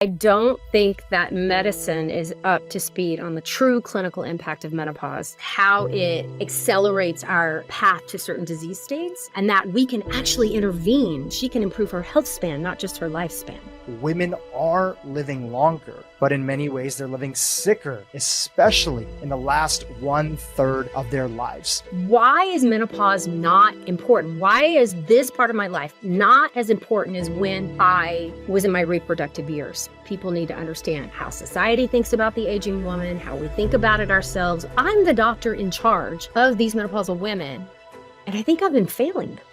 I don't think that medicine is up to speed on the true clinical impact of menopause, how it accelerates our path to certain disease states, and that we can actually intervene. She can improve her health span, not just her lifespan. Women are living longer, but in many ways they're living sicker, especially in the last 1/3 of their lives. Why is menopause not important? Why is this part of my life not as important as when I was in my reproductive years? People need to understand how society thinks about the aging woman, how we think about it ourselves. I'm the doctor in charge of these menopausal women, and I think I've been failing them.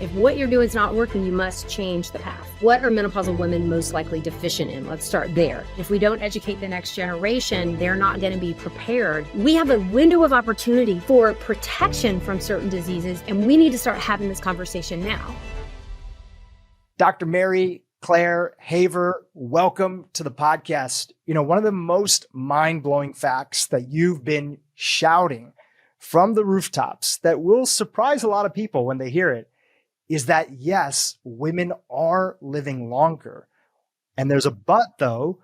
If what you're doing is not working, you must change the path. What are menopausal women most likely deficient in? Let's start there. If we don't educate the next generation, they're not going to be prepared. We have a window of opportunity for protection from certain diseases, and we need to start having this conversation now. Dr. Mary Claire Haver, welcome to the podcast. You know, one of the most mind-blowing facts that you've been shouting from the rooftops that will surprise a lot of people when they hear it is that, yes, women are living longer. And there's a but though,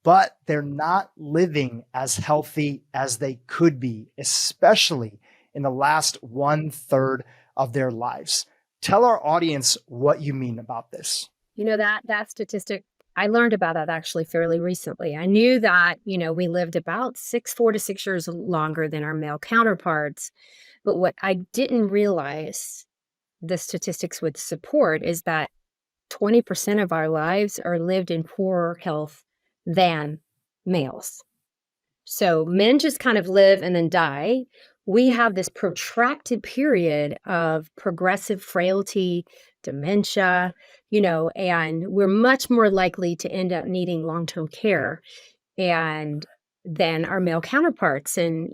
but they're not living as healthy as they could be, especially in the last 1/3 of their lives. Tell our audience what you mean about this. You know, that statistic, I learned about that actually fairly recently. I knew that, we lived about 4 to 6 years longer than our male counterparts. But what I didn't realize the statistics would support is that 20% of our lives are lived in poorer health than males. So men just kind of live and then die. We have this protracted period of progressive frailty, dementia, and we're much more likely to end up needing long-term care than our male counterparts. And,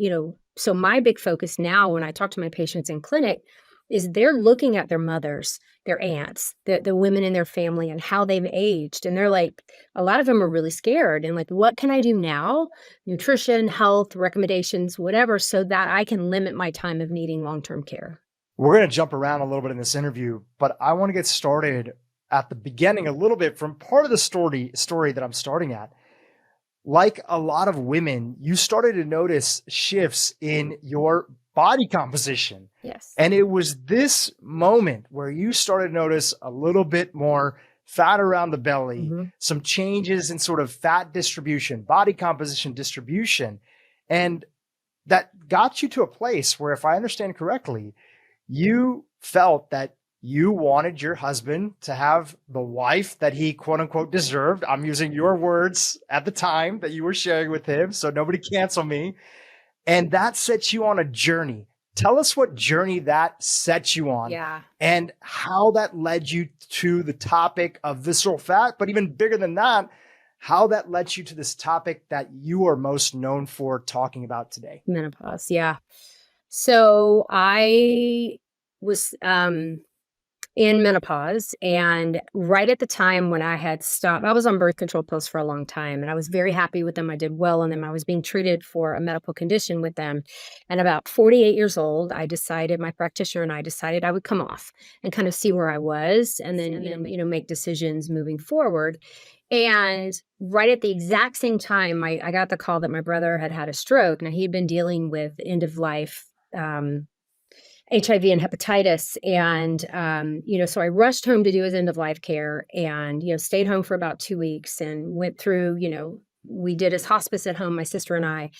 so my big focus now when I talk to my patients in clinic is they're looking at their mothers, their aunts, the women in their family and how they've aged. And they're like, a lot of them are really scared and like, what can I do now? Nutrition, health, recommendations, whatever, so that I can limit my time of needing long-term care. We're going to jump around a little bit in this interview, but I want to get started at the beginning a little bit from part of the story that I'm starting at. Like a lot of women, you started to notice shifts in your body composition. Yes. And it was this moment where you started to notice a little bit more fat around the belly, some changes in sort of fat distribution, body composition distribution. And that got you to a place where, if I understand correctly, you felt that you wanted your husband to have the wife that he quote unquote deserved. I'm using your words at the time that you were sharing with him, so nobody cancel me. And that sets you on a journey. Tell us what journey that set you on, and how that led you to the topic of visceral fat, but even bigger than that, how that led you to this topic that you are most known for talking about today. Menopause, yeah. So I was in menopause, and right at the time when I had stopped, I was on birth control pills for a long time, and I was very happy with them. I did well on them. I was being treated for a medical condition with them. And about 48 years old, my practitioner and I decided I would come off and kind of see where I was, and then, make decisions moving forward. And right at the exact same time, I got the call that my brother had a stroke. Now, he had been dealing with end of life HIV and hepatitis. And, so I rushed home to do his end of life care and, stayed home for about 2 weeks and went through, we did his hospice at home, my sister and I,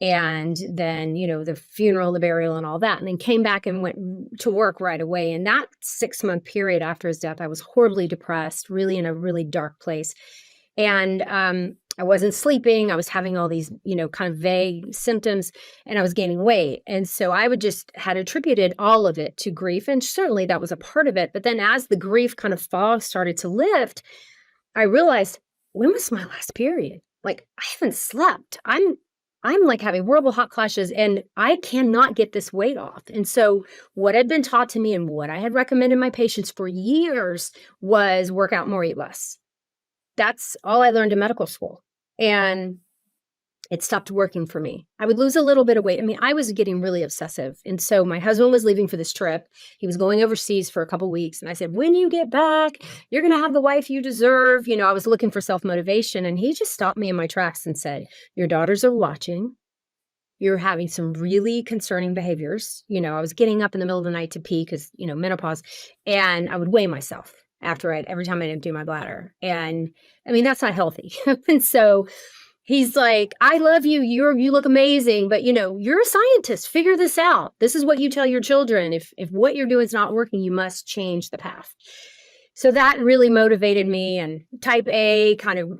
and then, the funeral, the burial and all that, and then came back and went to work right away. And that 6-month period after his death, I was horribly depressed, really in a really dark place. And, I wasn't sleeping. I was having all these, kind of vague symptoms, and I was gaining weight. And so I had attributed all of it to grief. And certainly that was a part of it. But then as the grief kind of fog started to lift, I realized, when was my last period? Like, I haven't slept. I'm like having horrible hot flashes, and I cannot get this weight off. And so what had been taught to me and what I had recommended my patients for years was work out more, eat less. That's all I learned in medical school. And it stopped working for me. I would lose a little bit of weight. I mean, I was getting really obsessive. And so my husband was leaving for this trip. He was going overseas for a couple weeks. And I said, when you get back, you're going to have the wife you deserve. You know, I was looking for self-motivation. And he just stopped me in my tracks and said, your daughters are watching. You're having some really concerning behaviors. You know, I was getting up in the middle of the night to pee because, you know, menopause. And I would weigh myself every time I didn't do my bladder. And I mean, that's not healthy. And so he's like, I love you. You look amazing, but you know, you're a scientist. Figure this out. This is what you tell your children. If what you're doing is not working, you must change the path. So that really motivated me. And type A kind of,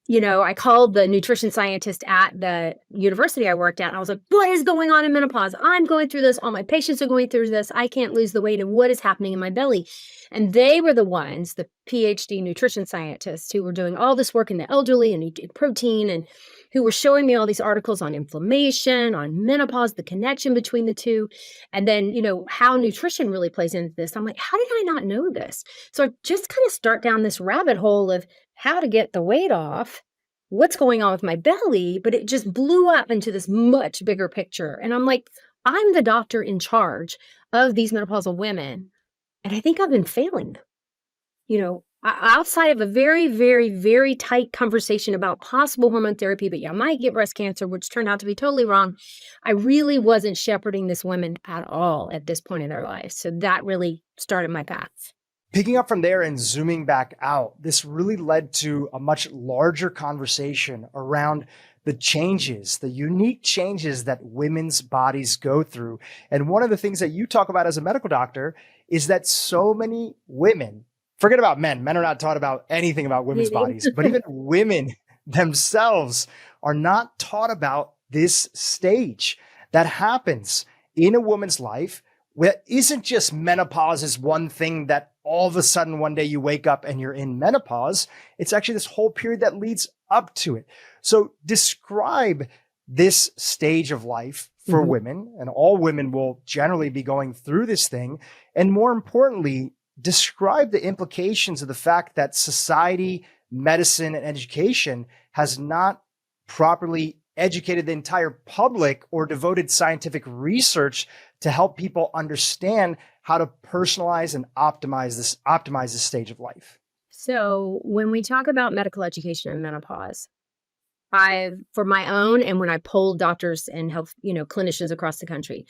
you know, I called the nutrition scientist at the university I worked at. And I was like, what is going on in menopause? I'm going through this. All my patients are going through this. I can't lose the weight. And what is happening in my belly? And they were the ones, the PhD nutrition scientists, who were doing all this work in the elderly and eating protein, and who were showing me all these articles on inflammation, on menopause, the connection between the two. And then, you know, how nutrition really plays into this. I'm like, how did I not know this? So I just kind of start down this rabbit hole of how to get the weight off, what's going on with my belly, but it just blew up into this much bigger picture. And I'm like, I'm the doctor in charge of these menopausal women. And I think I've been failing them. You know, outside of a very, very, very tight conversation about possible hormone therapy, but you might get breast cancer, which turned out to be totally wrong. I really wasn't shepherding this women at all at this point in their lives. So that really started my path. Picking up from there and zooming back out, this really led to a much larger conversation around the changes, the unique changes that women's bodies go through. And one of the things that you talk about as a medical doctor is that so many women, forget about men, men are not taught about anything about women's bodies, but even women themselves are not taught about this stage that happens in a woman's life, where isn't just menopause is one thing that all of a sudden one day you wake up and you're in menopause. It's actually this whole period that leads up to it. So describe this stage of life for women, and all women will generally be going through this thing. And more importantly, describe the implications of the fact that society, medicine, and education has not properly educated the entire public or devoted scientific research to help people understand how to personalize and optimize this stage of life. So when we talk about medical education and menopause, for my own, and when I polled doctors and health, you know, clinicians across the country,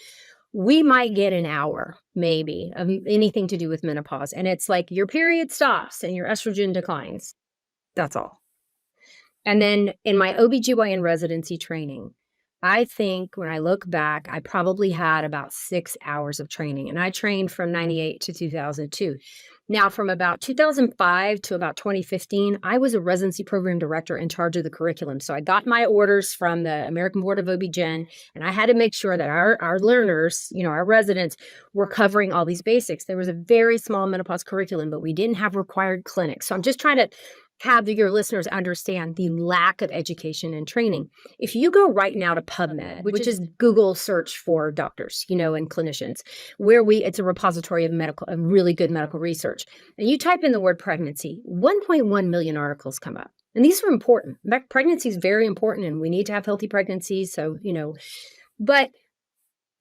we might get an hour maybe of anything to do with menopause. And it's like your period stops and your estrogen declines. That's all. And then in my OBGYN residency training, I think when I look back, I probably had about 6 hours of training, and I trained from 98 to 2002. Now, from about 2005 to about 2015, I was a residency program director in charge of the curriculum. So I got my orders from the American Board of OB-GYN, and I had to make sure that our learners, you know, our residents, were covering all these basics. There was a very small menopause curriculum, but we didn't have required clinics. So I'm just trying to have your listeners understand the lack of education and training. If you go right now to PubMed, which is Google search for doctors, you know, and clinicians, it's a repository of really good medical research. And you type in the word pregnancy, 1.1 million articles come up. And these are important. In fact, pregnancy is very important, and we need to have healthy pregnancies. So, you know, but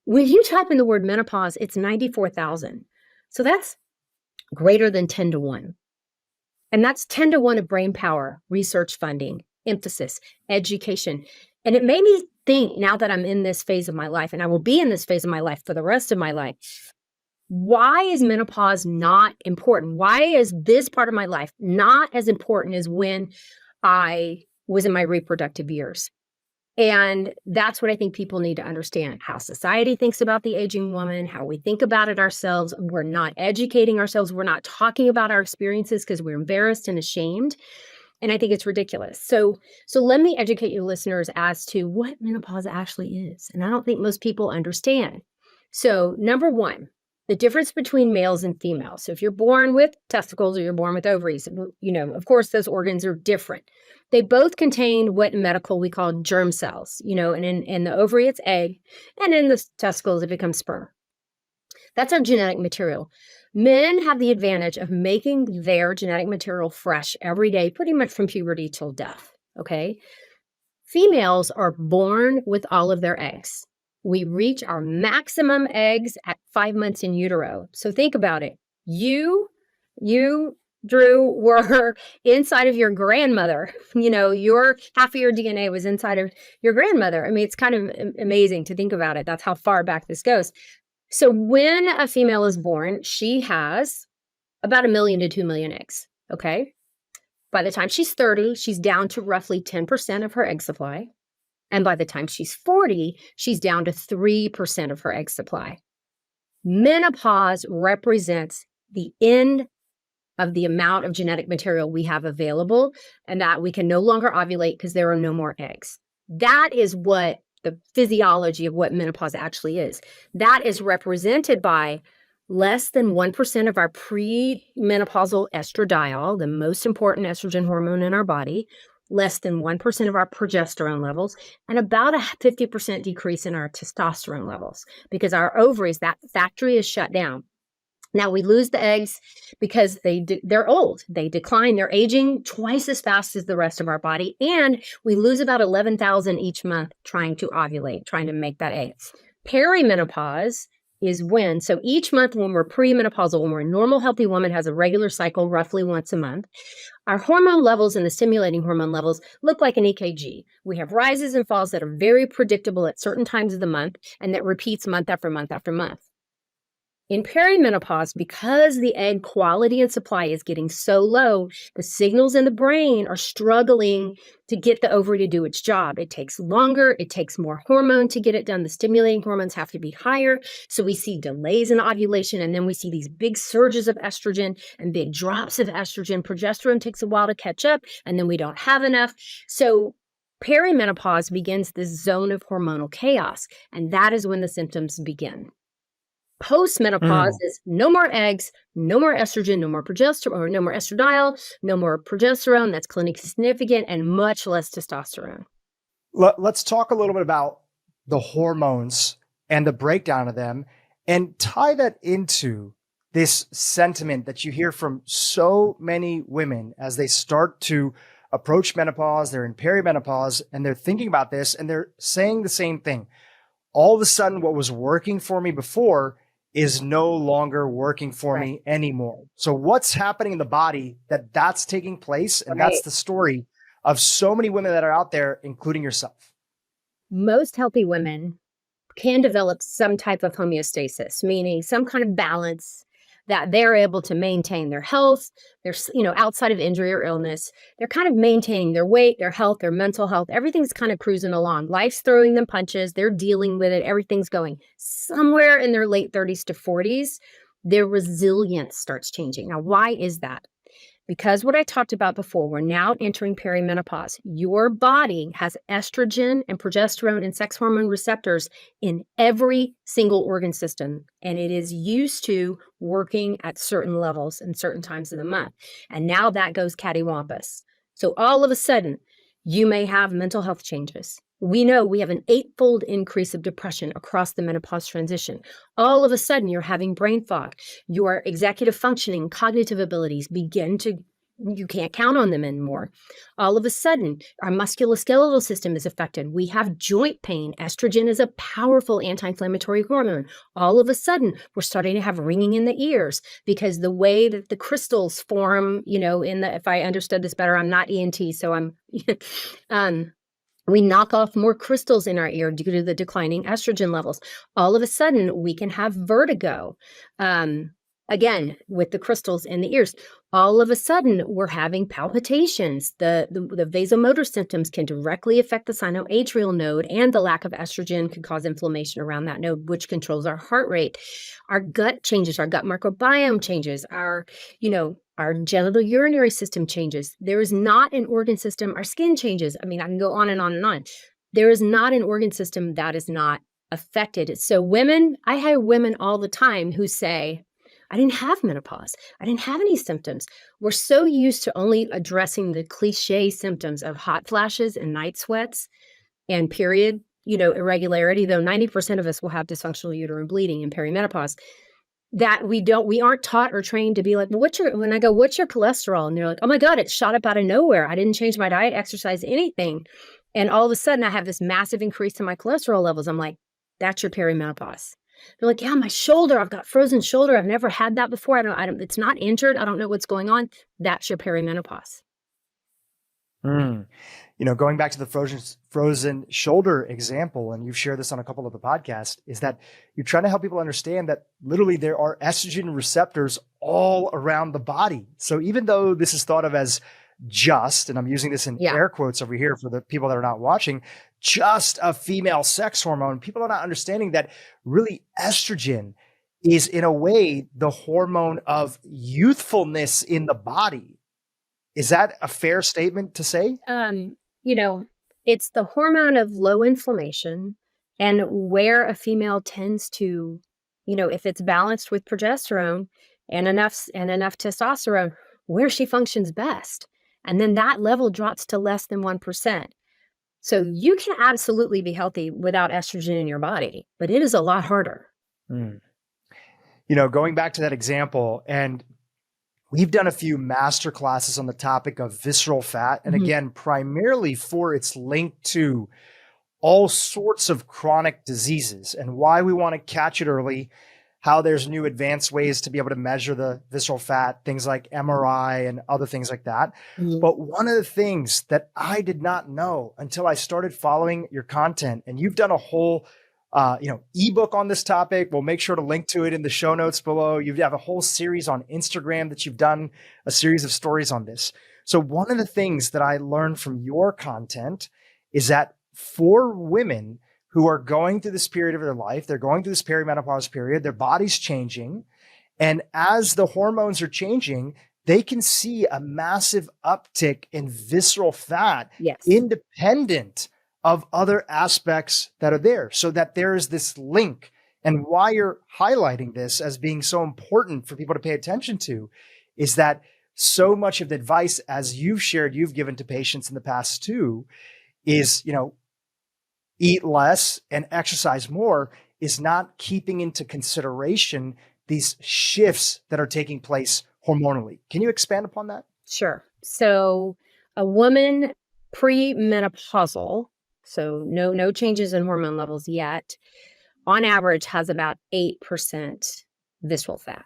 when you type in the word menopause, it's 94,000. So that's greater than 10 to 1. And that's 10 to 1 of brain power, research funding, emphasis, education. And it made me think, now that I'm in this phase of my life, and I will be in this phase of my life for the rest of my life, why is menopause not important? Why is this part of my life not as important as when I was in my reproductive years? And that's what I think people need to understand, how society thinks about the aging woman, how we think about it ourselves. We're not educating ourselves. We're not talking about our experiences because we're embarrassed and ashamed. And I think it's ridiculous. So let me educate your listeners as to what menopause actually is. And I don't think most people understand. So number one, the difference between males and females. So if you're born with testicles or you're born with ovaries, you know, of course, those organs are different. They both contain what in medical we call germ cells, you know, and in the ovary, it's egg, and in the testicles, it becomes sperm. That's our genetic material. Men have the advantage of making their genetic material fresh every day, pretty much from puberty till death, okay? Females are born with all of their eggs. We reach our maximum eggs at 5 months in utero. So think about it. You, Drew, were inside of your grandmother. Your half of your DNA was inside of your grandmother. I mean, it's kind of amazing to think about it. That's how far back this goes. So when a female is born, she has about 1 million to 2 million eggs. Okay. By the time she's 30, she's down to roughly 10% of her egg supply. And by the time she's 40, she's down to 3% of her egg supply. Menopause represents the end of the amount of genetic material we have available, and that we can no longer ovulate because there are no more eggs. That is what the physiology of what menopause actually is. That is represented by less than 1% of our premenopausal estradiol, the most important estrogen hormone in our body, less than 1% of our progesterone levels, and about a 50% decrease in our testosterone levels because our ovaries, that factory is shut down. Now we lose the eggs because they're old. They decline. They're aging twice as fast as the rest of our body. And we lose about 11,000 each month trying to ovulate, trying to make that egg. Perimenopause is so each month when we're premenopausal, when we're a normal, healthy woman, has a regular cycle roughly once a month, our hormone levels and the stimulating hormone levels look like an EKG. We have rises and falls that are very predictable at certain times of the month and that repeats month after month after month. In perimenopause, because the egg quality and supply is getting so low, the signals in the brain are struggling to get the ovary to do its job. It takes longer. It takes more hormone to get it done. The stimulating hormones have to be higher. So we see delays in ovulation, and then we see these big surges of estrogen and big drops of estrogen. Progesterone takes a while to catch up, and then we don't have enough. So perimenopause begins this zone of hormonal chaos, and that is when the symptoms begin. Post-menopause is no more eggs, no more estrogen, no more progesterone, or no more estradiol, no more progesterone that's clinically significant, and much less testosterone. Let's talk a little bit about the hormones and the breakdown of them and tie that into this sentiment that you hear from so many women as they start to approach menopause, they're in perimenopause, and they're thinking about this, and they're saying the same thing. All of a sudden, what was working for me before is no longer working for me anymore. So what's happening in the body that's taking place? And that's the story of so many women that are out there, including yourself. Most healthy women can develop some type of homeostasis, meaning some kind of balance that they're able to maintain their health. They're, outside of injury or illness, they're kind of maintaining their weight, their health, their mental health. Everything's kind of cruising along. Life's throwing them punches. They're dealing with it. Everything's going. Somewhere in their late 30s to 40s, their resilience starts changing. Now, why is that? Because what I talked about before, we're now entering perimenopause. Your body has estrogen and progesterone and sex hormone receptors in every single organ system, and it is used to working at certain levels and certain times of the month. And now that goes cattywampus. So all of a sudden, you may have mental health changes. We know we have an 8-fold increase of depression across the menopause transition. All of a sudden, you're having brain fog. Your executive functioning, cognitive abilities you can't count on them anymore. All of a sudden, our musculoskeletal system is affected. We have joint pain. Estrogen is a powerful anti-inflammatory hormone. All of a sudden, we're starting to have ringing in the ears because the way that the crystals form, if I understood this better, I'm not ENT, so I'm, we knock off more crystals in our ear due to the declining estrogen levels. All of a sudden, we can have vertigo. Again, with the crystals in the ears, all of a sudden we're having palpitations. The vasomotor symptoms can directly affect the sinoatrial node, and the lack of estrogen can cause inflammation around that node, which controls our heart rate. Our gut changes, our gut microbiome changes, our genital urinary system changes. There is not an organ system, our skin changes. I mean, I can go on and on and on. There is not an organ system that is not affected. So I have women all the time who say, I didn't have menopause. I didn't have any symptoms. We're so used to only addressing the cliche symptoms of hot flashes and night sweats and period, irregularity, though 90% of us will have dysfunctional uterine bleeding in perimenopause, that we aren't taught or trained to be like, what's your cholesterol? And they're like, oh my God, it shot up out of nowhere. I didn't change my diet, exercise, anything. And all of a sudden I have this massive increase in my cholesterol levels. I'm like, that's your perimenopause. They're like, yeah, my shoulder, I've got frozen shoulder. I've never had that before. It's not injured. I don't know what's going on. That's your perimenopause. Mm. Going back to the frozen shoulder example, and you've shared this on a couple of the podcasts, is that you're trying to help people understand that literally there are estrogen receptors all around the body. So even though this is thought of as just, and I'm using this in air quotes over here for the people that are not watching, just a female sex hormone, people are not understanding that really estrogen is in a way the hormone of youthfulness in the body. Is that a fair statement to say? It's the hormone of low inflammation, and where a female tends to, if it's balanced with progesterone and enough testosterone, where she functions best. And then that level drops to less than 1%. So you can absolutely be healthy without estrogen in your body, but it is a lot harder. Mm. Going back to that example, and we've done a few master classes on the topic of visceral fat. And again, primarily for its link to all sorts of chronic diseases and why we want to catch it early, how there's new advanced ways to be able to measure the visceral fat, things like MRI and other things like that. But one of the things that I did not know until I started following your content, and you've done a whole ebook on this topic. We'll make sure to link to it in the show notes below. You have a whole series on Instagram that you've done a series of stories on this. So one of the things that I learned from your content is that for women who are going through this period of their life, they're going through this perimenopause period, their body's changing. And as the hormones are changing, they can see a massive uptick in visceral fat, independent of other aspects that are there, so that there is this link. And why you're highlighting this as being so important for people to pay attention to is that so much of the advice, as you've shared, you've given to patients in the past too, is, eat less and exercise more, is not keeping into consideration these shifts that are taking place hormonally. Can you expand upon that? Sure. So a woman premenopausal, so no changes in hormone levels yet, on average has about 8% visceral fat.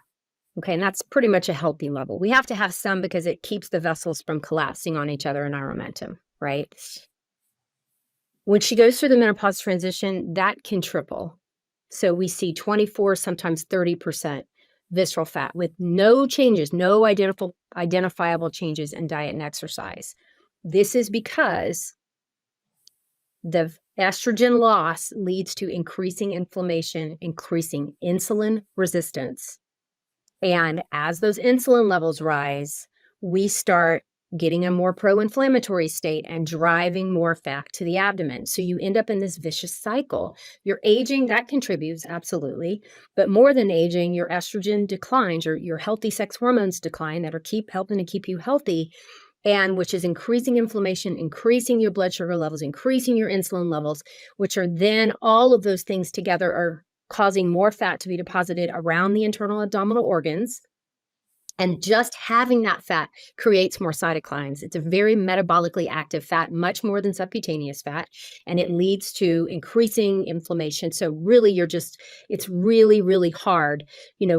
Okay, and that's pretty much a healthy level. We have to have some because it keeps the vessels from collapsing on each other in our momentum, right? When she goes through the menopause transition, that can triple. So we see 24, sometimes 30% visceral fat with no changes, no identifiable changes in diet and exercise. This is because the estrogen loss leads to increasing inflammation, increasing insulin resistance. And as those insulin levels rise, we start getting a more pro-inflammatory state and driving more fat to the abdomen. So you end up in this vicious cycle. Your aging, that contributes, absolutely. But more than aging, your estrogen declines, your healthy sex hormones decline that are helping to keep you healthy, and which is increasing inflammation, increasing your blood sugar levels, increasing your insulin levels, which are then all of those things together are causing more fat to be deposited around the internal abdominal organs. And just having that fat creates more cytokines. It's a very metabolically active fat, much more than subcutaneous fat, and it leads to increasing inflammation. So really, it's really, really hard,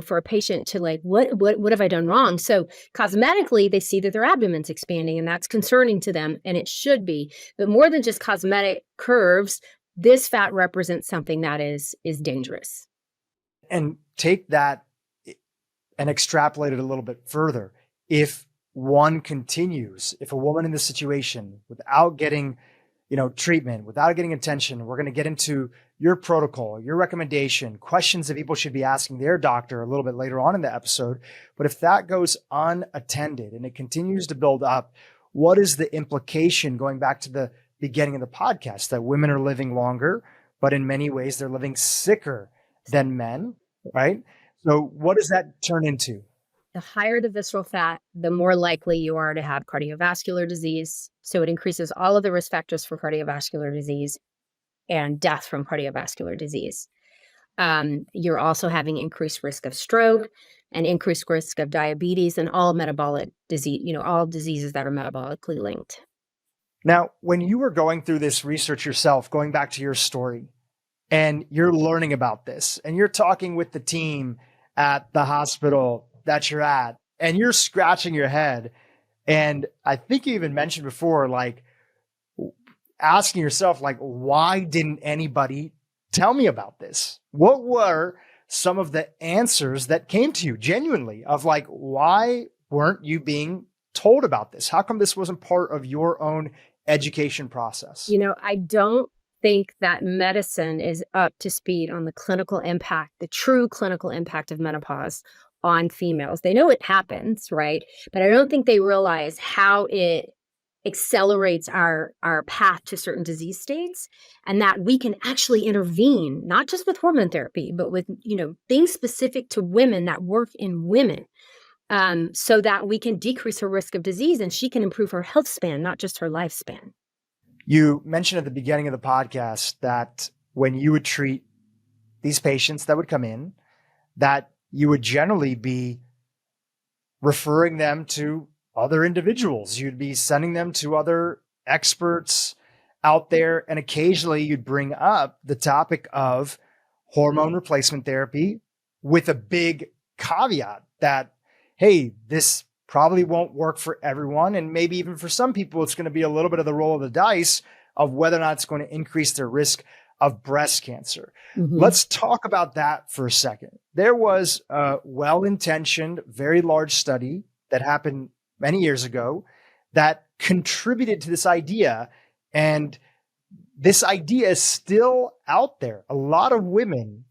for a patient to like, what have I done wrong? So cosmetically, they see that their abdomen's expanding, and that's concerning to them, and it should be. But more than just cosmetic curves, this fat represents something that is dangerous. And take that and extrapolate it a little bit further. If one continues, if a woman in this situation without getting, treatment, without getting attention, we're going to get into your protocol, your recommendation, questions that people should be asking their doctor a little bit later on in the episode. But if that goes unattended and it continues to build up, what is the implication, going back to the beginning of the podcast, that women are living longer, but in many ways they're living sicker than men, right? So what does that turn into? The higher the visceral fat, the more likely you are to have cardiovascular disease. So it increases all of the risk factors for cardiovascular disease and death from cardiovascular disease. You're also having increased risk of stroke and increased risk of diabetes and all metabolic disease, all diseases that are metabolically linked. Now, when you were going through this research yourself, going back to your story, and you're learning about this, and you're talking with the team at the hospital that you're at, and you're scratching your head. And I think you even mentioned before, like asking yourself, like, why didn't anybody tell me about this? What were some of the answers that came to you genuinely of like, why weren't you being told about this? How come this wasn't part of your own education process? I don't think that medicine is up to speed on the clinical impact, the true clinical impact of menopause on females. They know it happens, right? But I don't think they realize how it accelerates our path to certain disease states, and that we can actually intervene, not just with hormone therapy, but with, things specific to women that work in women, so that we can decrease her risk of disease and she can improve her health span, not just her lifespan. You mentioned at the beginning of the podcast that when you would treat these patients that would come in, that you would generally be referring them to other individuals. You'd be sending them to other experts out there. And occasionally you'd bring up the topic of hormone replacement therapy with a big caveat that, hey, this probably won't work for everyone. And maybe even for some people, it's going to be a little bit of the roll of the dice of whether or not it's going to increase their risk of breast cancer. Mhm. Let's talk about that for a second. There was a well-intentioned, very large study that happened many years ago that contributed to this idea. And this idea is still out there. A lot of women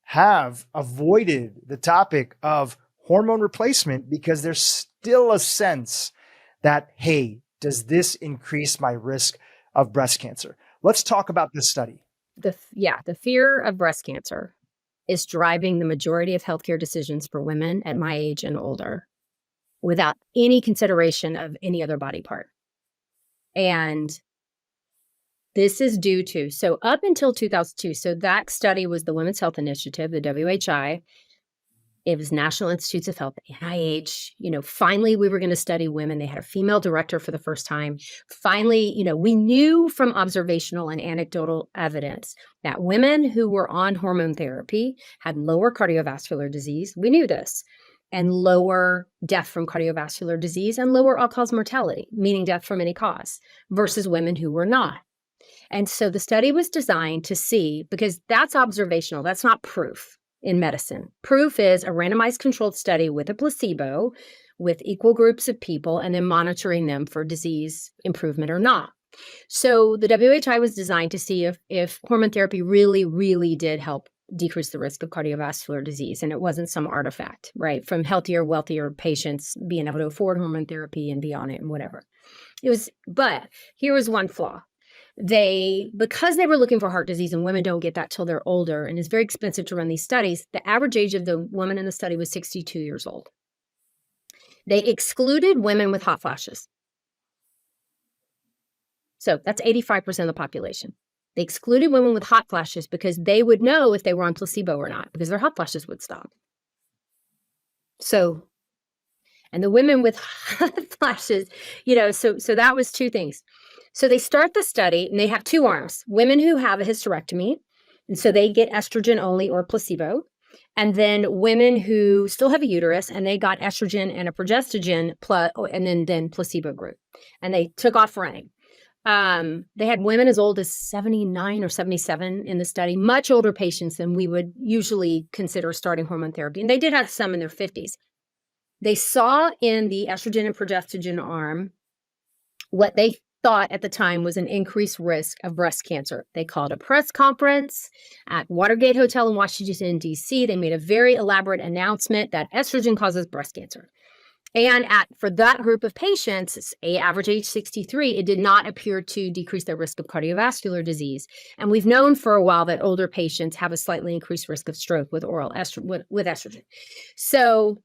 have avoided the topic of hormone replacement because there's still a sense that, hey, does this increase my risk of breast cancer? Let's talk about this study. The fear of breast cancer is driving the majority of healthcare decisions for women at my age and older, without any consideration of any other body part. And this is due to, so up until 2002, so that study was the Women's Health Initiative, the WHI. It was National Institutes of Health, NIH. Finally, we were going to study women. They had a female director for the first time. Finally, we knew from observational and anecdotal evidence that women who were on hormone therapy had lower cardiovascular disease. We knew this. And lower death from cardiovascular disease and lower all-cause mortality, meaning death from any cause, versus women who were not. And so the study was designed to see, because that's observational, that's not proof in medicine. Proof is a randomized controlled study with a placebo, with equal groups of people, and then monitoring them for disease improvement or not. So the WHI was designed to see if hormone therapy really, really did help decrease the risk of cardiovascular disease. And it wasn't some artifact, right? From healthier, wealthier patients being able to afford hormone therapy and be on it and whatever. But here was one flaw. Because they were looking for heart disease, and women don't get that till they're older, and it's very expensive to run these studies, the average age of the woman in the study was 62 years old. They excluded women with hot flashes. So that's 85% of the population. They excluded women with hot flashes because they would know if they were on placebo or not, because their hot flashes would stop. So, and the women with hot flashes, so that was two things. So they start the study and they have two arms: women who have a hysterectomy, and so they get estrogen only or placebo, and then women who still have a uterus and they got estrogen and a progestogen and then placebo group, and they took off running. They had women as old as 79 or 77 in the study, much older patients than we would usually consider starting hormone therapy. And they did have some in their 50s. They saw in the estrogen and progestogen arm what they thought at the time was an increased risk of breast cancer. They called a press conference at Watergate Hotel in Washington, D.C. They made a very elaborate announcement that estrogen causes breast cancer. And for that group of patients, average age 63, it did not appear to decrease their risk of cardiovascular disease. And we've known for a while that older patients have a slightly increased risk of stroke with oral with estrogen. So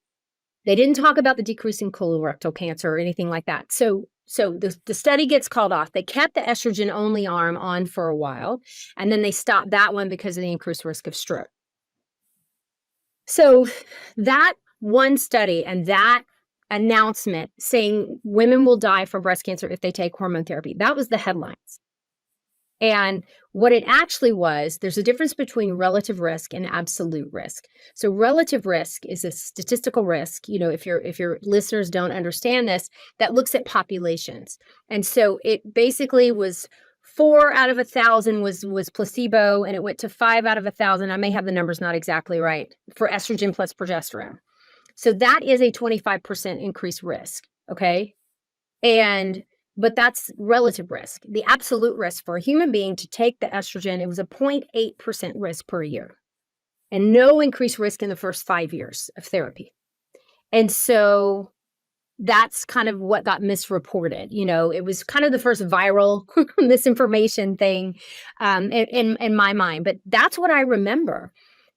they didn't talk about the decrease in colorectal cancer or anything like that. So the study gets called off. They kept the estrogen only arm on for a while, and then they stopped that one because of the increased risk of stroke. So that one study and that announcement saying women will die from breast cancer if they take hormone therapy. That was the headlines. And what it actually was, there's a difference between relative risk and absolute risk. So relative risk is a statistical risk, if your listeners don't understand this, that looks at populations. And so it basically was 4 out of 1,000 was placebo, and it went to 5 out of 1,000. I may have the numbers not exactly right for estrogen plus progesterone. So that is a 25% increased risk. Okay. But that's relative risk. The absolute risk for a human being to take the estrogen, it was a 0.8% risk per year and no increased risk in the first 5 years of therapy. And so that's kind of what got misreported. It was kind of the first viral misinformation thing in my mind. But that's what I remember.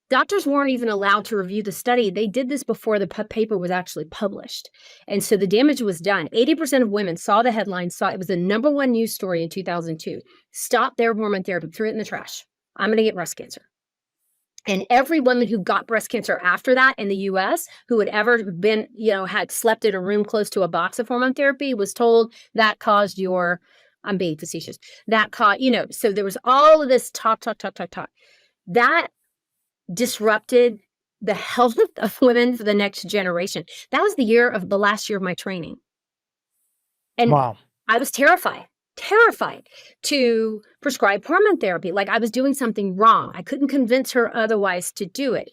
Doctors weren't even allowed to review the study. They did this before the paper was actually published. And so the damage was done. 80% of women saw the headline, saw it was the number one news story in 2002. Stopped their hormone therapy, threw it in the trash. I'm going to get breast cancer. And every woman who got breast cancer after that in the US, who had ever been, had slept in a room close to a box of hormone therapy, was told that caused I'm being facetious, that caused, so there was all of this talk. That disrupted the health of women for the next generation. That was the last year of my training. And wow. I was terrified to prescribe hormone therapy. Like I was doing something wrong. I couldn't convince her otherwise to do it.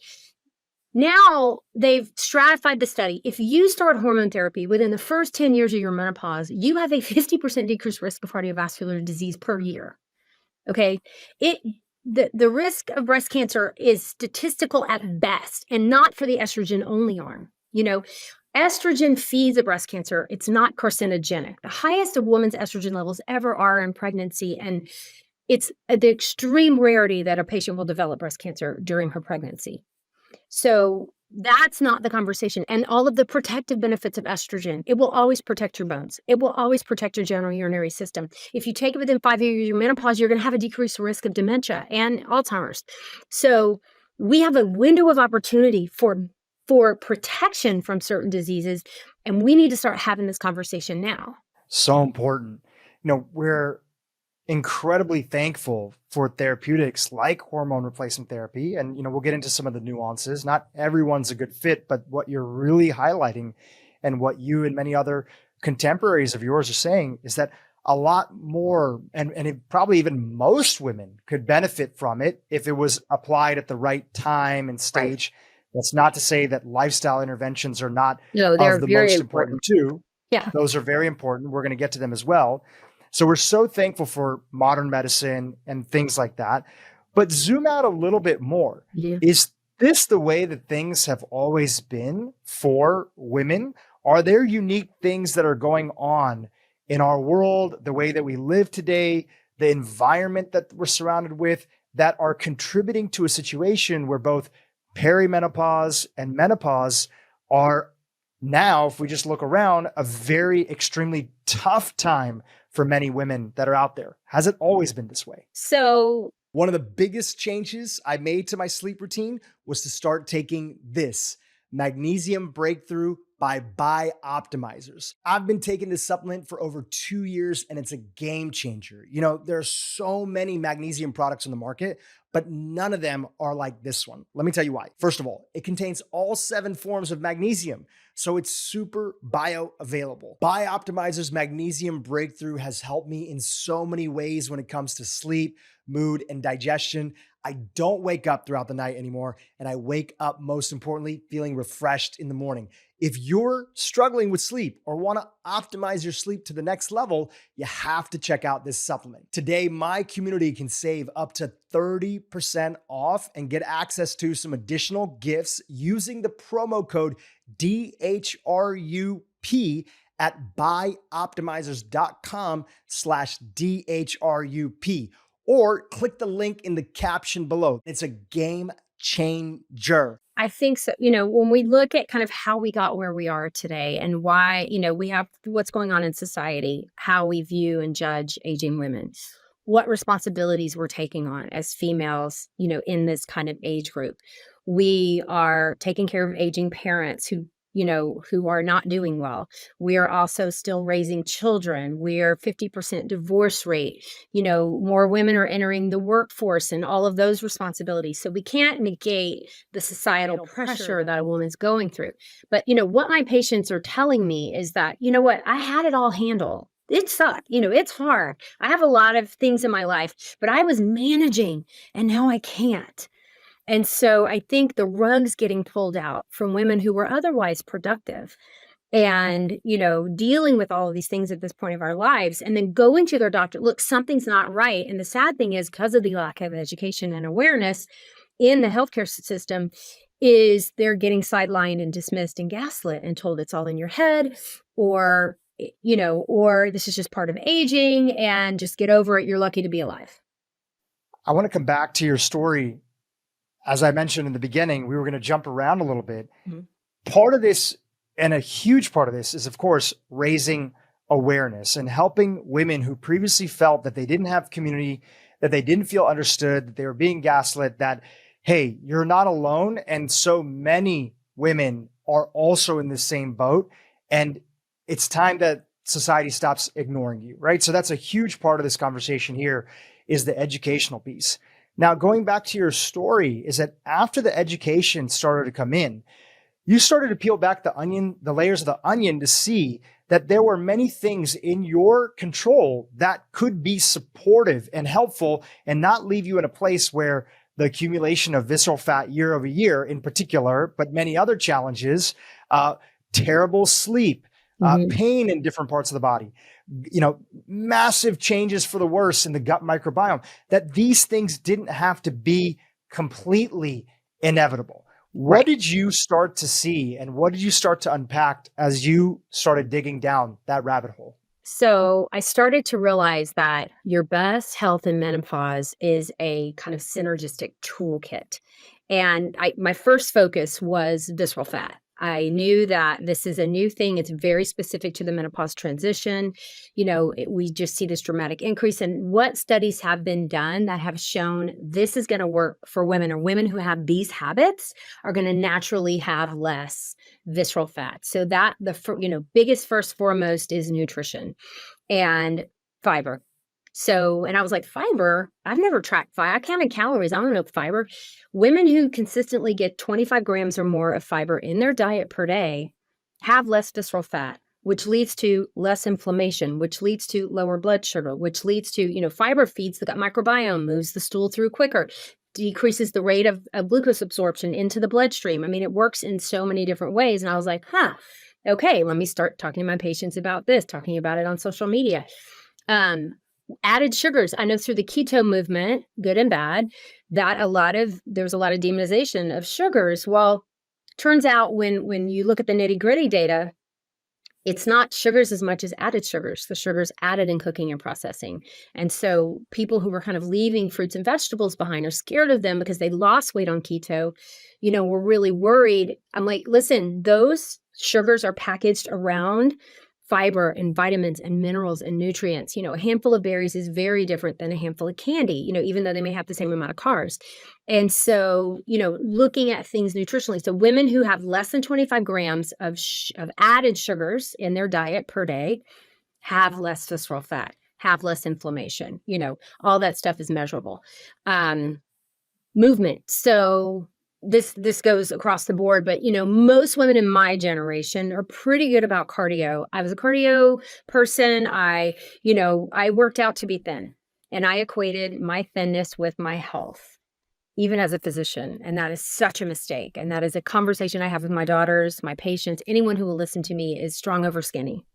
Now they've stratified the study. If you start hormone therapy within the first 10 years of your menopause, you have a 50% decreased risk of cardiovascular disease per year. Okay. The risk of breast cancer is statistical at best and not for the estrogen only arm. Estrogen feeds a breast cancer. It's not carcinogenic. The highest of women's estrogen levels ever are in pregnancy. And it's the extreme rarity that a patient will develop breast cancer during her pregnancy. So that's not the conversation. And all of the protective benefits of estrogen, it will always protect your bones. It will always protect your general urinary system. If you take it within 5 years of your menopause, you're going to have a decreased risk of dementia and Alzheimer's. So we have a window of opportunity for protection from certain diseases. And we need to start having this conversation now. So important. We're incredibly thankful for therapeutics like hormone replacement therapy. And, we'll get into some of the nuances. Not everyone's a good fit, but what you're really highlighting and what you and many other contemporaries of yours are saying is that a lot more, and probably even most women could benefit from it if it was applied at the right time and stage. Right. That's not to say that lifestyle interventions are not they're of the very most important too. Yeah. Those are very important. We're going to get to them as well. So we're so thankful for modern medicine and things like that. But zoom out a little bit more. Yeah. Is this the way that things have always been for women? Are there unique things that are going on in our world, the way that we live today, the environment that we're surrounded with, that are contributing to a situation where both perimenopause and menopause are now, if we just look around, a very extremely tough time for many women that are out there? Has it always been this way? So one of the biggest changes I made to my sleep routine was to start taking this Magnesium Breakthrough by Optimizers. I've been taking this supplement for over 2 years and it's a game changer. There are so many magnesium products on the market, but none of them are like this one. Let me tell you why. First of all, it contains all 7 forms of magnesium, so it's super bioavailable. Optimizers Magnesium Breakthrough has helped me in so many ways when it comes to sleep, mood, and digestion. I don't wake up throughout the night anymore, and I wake up, most importantly, feeling refreshed in the morning. If you're struggling with sleep or want to optimize your sleep to the next level, you have to check out this supplement. Today, my community can save up to 30% off and get access to some additional gifts using the promo code DHRUP at buyoptimizers.com/DHRUP. Or click the link in the caption below. It's a game changer. I think so. When we look at kind of how we got where we are today and why, we have what's going on in society, how we view and judge aging women, what responsibilities we're taking on as females, in this kind of age group. We are taking care of aging parents who who are not doing well. We are also still raising children. We are 50% divorce rate. More women are entering the workforce and all of those responsibilities. So we can't negate the societal pressure that a woman's going through. But, what my patients are telling me is that, what, I had it all handled. It sucked. It's hard. I have a lot of things in my life, but I was managing and now I can't. And so I think the rug's getting pulled out from women who were otherwise productive and, dealing with all of these things at this point of our lives and then going to their doctor, look, something's not right. And the sad thing is because of the lack of education and awareness in the healthcare system is they're getting sidelined and dismissed and gaslit and told it's all in your head or this is just part of aging and just get over it. You're lucky to be alive. I want to come back to your story. As I mentioned in the beginning, we were going to jump around a little bit. Mm-hmm. Part of this, and a huge part of this, is, of course, raising awareness and helping women who previously felt that they didn't have community, that they didn't feel understood, that they were being gaslit, that, hey, you're not alone. And so many women are also in the same boat. And it's time that society stops ignoring you, right? So that's a huge part of this conversation here is the educational piece. Now, going back to your story is that after the education started to come in, you started to peel back the layers of the onion to see that there were many things in your control that could be supportive and helpful and not leave you in a place where the accumulation of visceral fat year over year in particular, but many other challenges, terrible sleep, pain in different parts of the body, massive changes for the worse in the gut microbiome, that these things didn't have to be completely inevitable. What did you start to see and what did you start to unpack as you started digging down that rabbit hole? So I started to realize that your best health in menopause is a kind of synergistic toolkit. And my first focus was visceral fat. I knew that this is a new thing. It's very specific to the menopause transition. We just see this dramatic increase. And what studies have been done that have shown this is going to work for women, or women who have these habits are going to naturally have less visceral fat. So that biggest first foremost is nutrition and fiber. So, and I was like, fiber? I've never tracked fiber. I counted calories. I don't know fiber. Women who consistently get 25 grams or more of fiber in their diet per day have less visceral fat, which leads to less inflammation, which leads to lower blood sugar, which leads to, fiber feeds the gut microbiome, moves the stool through quicker, decreases the rate of glucose absorption into the bloodstream. I mean, it works in so many different ways. And I was like, okay, let me start talking to my patients about this, talking about it on social media. Added sugars. I know through the keto movement, good and bad, that there was a lot of demonization of sugars. Well, turns out when you look at the nitty gritty data, it's not sugars as much as added sugars, the sugars added in cooking and processing. And so people who were kind of leaving fruits and vegetables behind are scared of them because they lost weight on keto, were really worried. I'm like, listen, those sugars are packaged around fiber and vitamins and minerals and nutrients. A handful of berries is very different than a handful of candy, even though they may have the same amount of carbs. And so, looking at things nutritionally. So women who have less than 25 grams of added sugars in their diet per day have less visceral fat, have less inflammation, all that stuff is measurable. Movement. So this goes across the board, but most women in my generation are pretty good about cardio. I was a cardio person. I worked out to be thin, and I equated my thinness with my health, even as a physician. And that is such a mistake. And that is a conversation I have with my daughters, my patients, anyone who will listen to me is strong over skinny.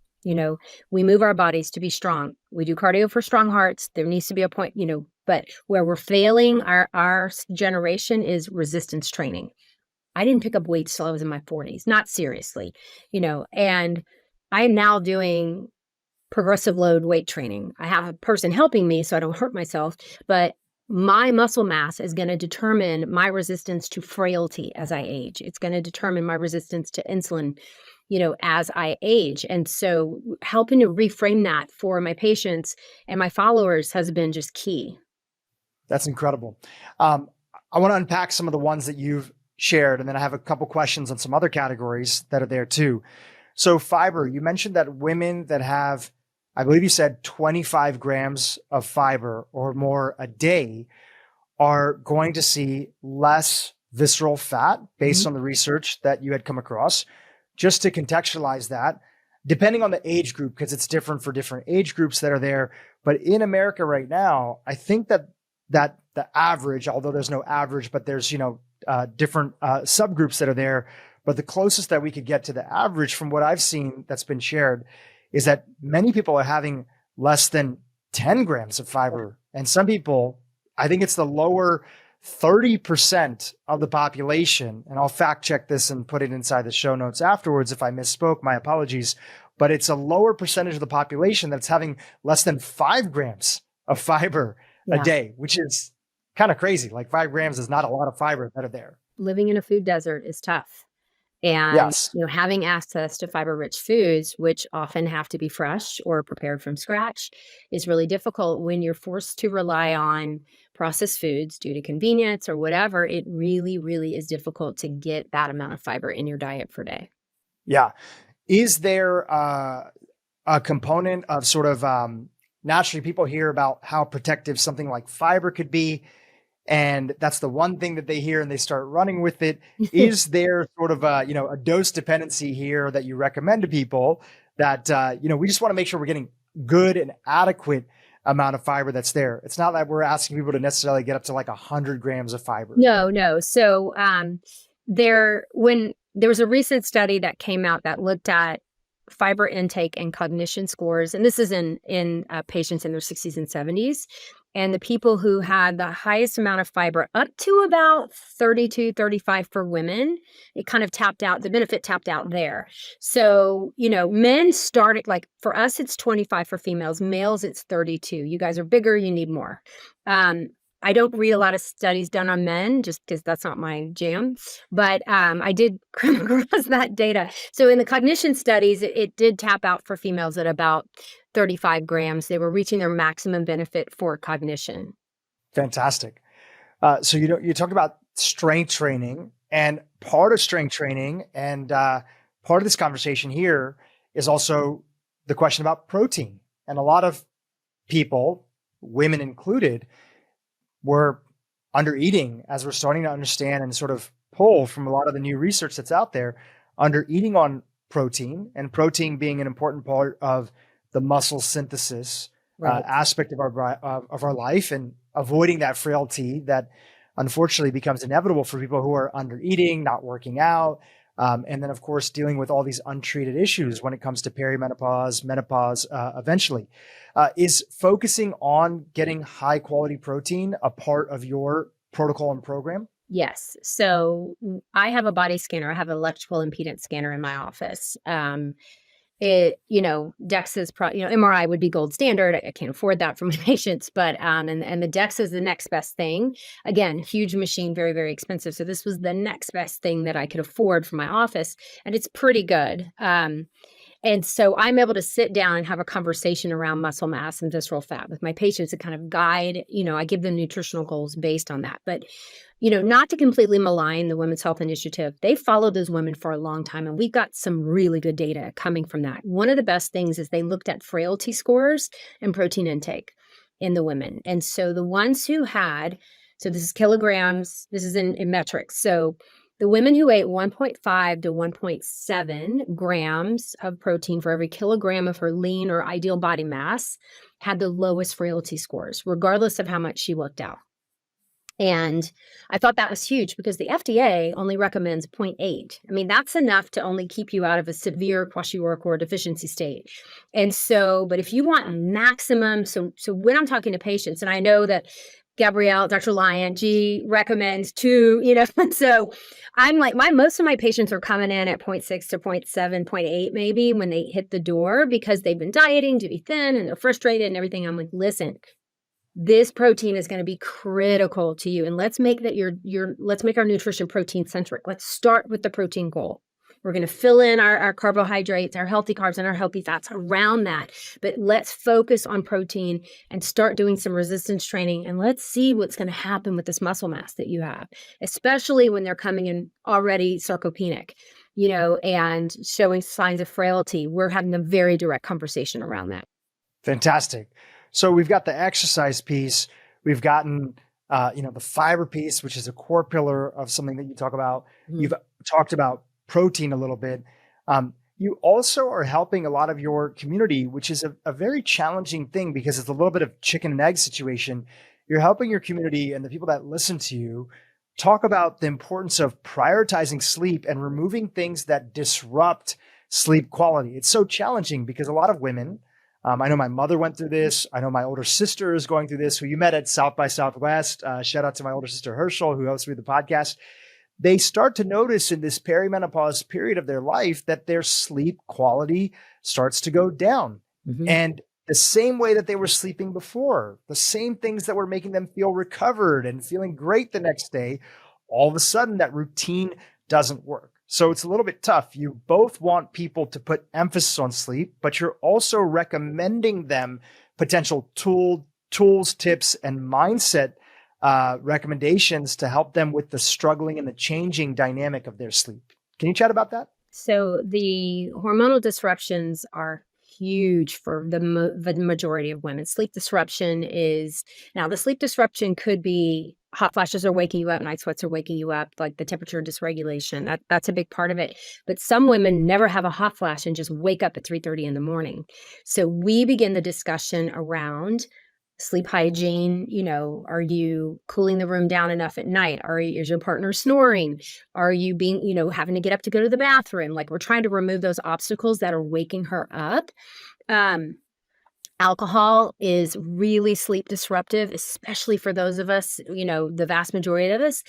We move our bodies to be strong. We do cardio for strong hearts. There needs to be a point, but where we're failing our generation is resistance training. I didn't pick up weights till I was in my 40s, not seriously, and I'm now doing progressive load weight training. I have a person helping me so I don't hurt myself, but my muscle mass is going to determine my resistance to frailty as I age. It's going to determine my resistance to insulin, as I age. And so helping to reframe that for my patients and my followers has been just key. That's incredible. I want to unpack some of the ones that you've shared, and then I have a couple questions on some other categories that are there too. So fiber, you mentioned that women that have, I believe you said 25 grams of fiber or more a day are going to see less visceral fat based on the research that you had come across. Just to contextualize that, depending on the age group, because it's different for different age groups that are there. But in America right now, I think that the average, although there's no average, but there's, different subgroups that are there. But the closest that we could get to the average from what I've seen that's been shared is that many people are having less than 10 grams of fiber. And some people, I think it's the lower 30% of the population, and I'll fact check this and put it inside the show notes afterwards if I misspoke, my apologies, but it's a lower percentage of the population that's having less than 5 grams of fiber a day, which is kind of crazy. Like 5 grams is not a lot of fiber that are there. Living in a food desert is tough. And, Yes. having access to fiber-rich foods, which often have to be fresh or prepared from scratch, is really difficult when you're forced to rely on processed foods due to convenience or whatever. It really, really is difficult to get that amount of fiber in your diet per day. Yeah. Is there a component of sort of naturally people hear about how protective something like fiber could be, and that's the one thing that they hear and they start running with it. Is there sort of a dose dependency here that you recommend to people that, we just want to make sure we're getting good and adequate amount of fiber that's there? It's not that we're asking people to necessarily get up to like 100 grams of fiber. No. So there was a recent study that came out that looked at fiber intake and cognition scores, and this is in patients in their 60s and 70s. And the people who had the highest amount of fiber, up to about 32, 35 for women, it kind of tapped out, the benefit tapped out there. So, men started, like for us, it's 25 for females. Males, it's 32. You guys are bigger, you need more. I don't read a lot of studies done on men just because that's not my jam, but I did come across that data. So in the cognition studies, it did tap out for females at about 35 grams. They were reaching their maximum benefit for cognition. Fantastic. So you talked about strength training, and part of strength training and part of this conversation here is also the question about protein. And a lot of people, women included, were under eating, as we're starting to understand and sort of pull from a lot of the new research that's out there, under eating on protein, and protein being an important part of the muscle synthesis aspect of our life, and avoiding that frailty that unfortunately becomes inevitable for people who are under eating, not working out. And then, of course, dealing with all these untreated issues when it comes to perimenopause, menopause, eventually. Is focusing on getting high quality protein a part of your protocol and program? Yes. So I have a body scanner. I have an electrical impedance scanner in my office. DEXA's MRI would be gold standard. I can't afford that for my patients, but and the DEXA is the next best thing. Again, huge machine, very, very expensive. So this was the next best thing that I could afford for my office, and it's pretty good. And so I'm able to sit down and have a conversation around muscle mass and visceral fat with my patients to kind of guide, I give them nutritional goals based on that. But, not to completely malign the Women's Health Initiative, they followed those women for a long time, and we've got some really good data coming from that. One of the best things is they looked at frailty scores and protein intake in the women. And so the ones who had, so this is kilograms, this is in metrics. So the women who ate 1.5 to 1.7 grams of protein for every kilogram of her lean or ideal body mass had the lowest frailty scores, regardless of how much she worked out. And I thought that was huge because the FDA only recommends 0.8. I mean, that's enough to only keep you out of a severe kwashiorkor or deficiency state. And so, but if you want maximum, so when I'm talking to patients, and I know that Gabrielle, Dr. Lyon, she recommends 2, and so I'm like, most of my patients are coming in at 0.6 to 0.7, 0.8 maybe when they hit the door because they've been dieting to be thin and they're frustrated and everything. I'm like, listen, this protein is going to be critical to you. And let's make that let's make our nutrition protein centric. Let's start with the protein goal. We're going to fill in our carbohydrates, our healthy carbs, and our healthy fats around that. But let's focus on protein and start doing some resistance training. And let's see what's going to happen with this muscle mass that you have, especially when they're coming in already sarcopenic, and showing signs of frailty. We're having a very direct conversation around that. Fantastic. So we've got the exercise piece. We've gotten, the fiber piece, which is a core pillar of something that you talk about. Mm-hmm. You've talked about protein a little bit. You also are helping a lot of your community, which is a very challenging thing because it's a little bit of chicken and egg situation. You're helping your community and the people that listen to you talk about the importance of prioritizing sleep and removing things that disrupt sleep quality. It's so challenging because a lot of women, I know my mother went through this. I know my older sister is going through this, who you met at South by Southwest. Shout out to my older sister, Herschel, who helps me with the podcast. They start to notice in this perimenopause period of their life that their sleep quality starts to go down. Mm-hmm. And the same way that they were sleeping before, the same things that were making them feel recovered and feeling great the next day, all of a sudden that routine doesn't work. So it's a little bit tough. You both want people to put emphasis on sleep, but you're also recommending them potential tools, tips, and mindset recommendations to help them with the struggling and the changing dynamic of their sleep. Can you chat about that? So the hormonal disruptions are huge for the majority of women. Sleep disruption the sleep disruption could be hot flashes are waking you up, night sweats are waking you up, like the temperature dysregulation. That's a big part of it. But some women never have a hot flash and just wake up at 3:30 in the morning. So we begin the discussion around sleep hygiene. Are you cooling the room down enough at night? Is your partner snoring? Are you being, having to get up to go to the bathroom? Like, we're trying to remove those obstacles that are waking her up. Alcohol is really sleep disruptive, especially for those of us, the vast majority of us.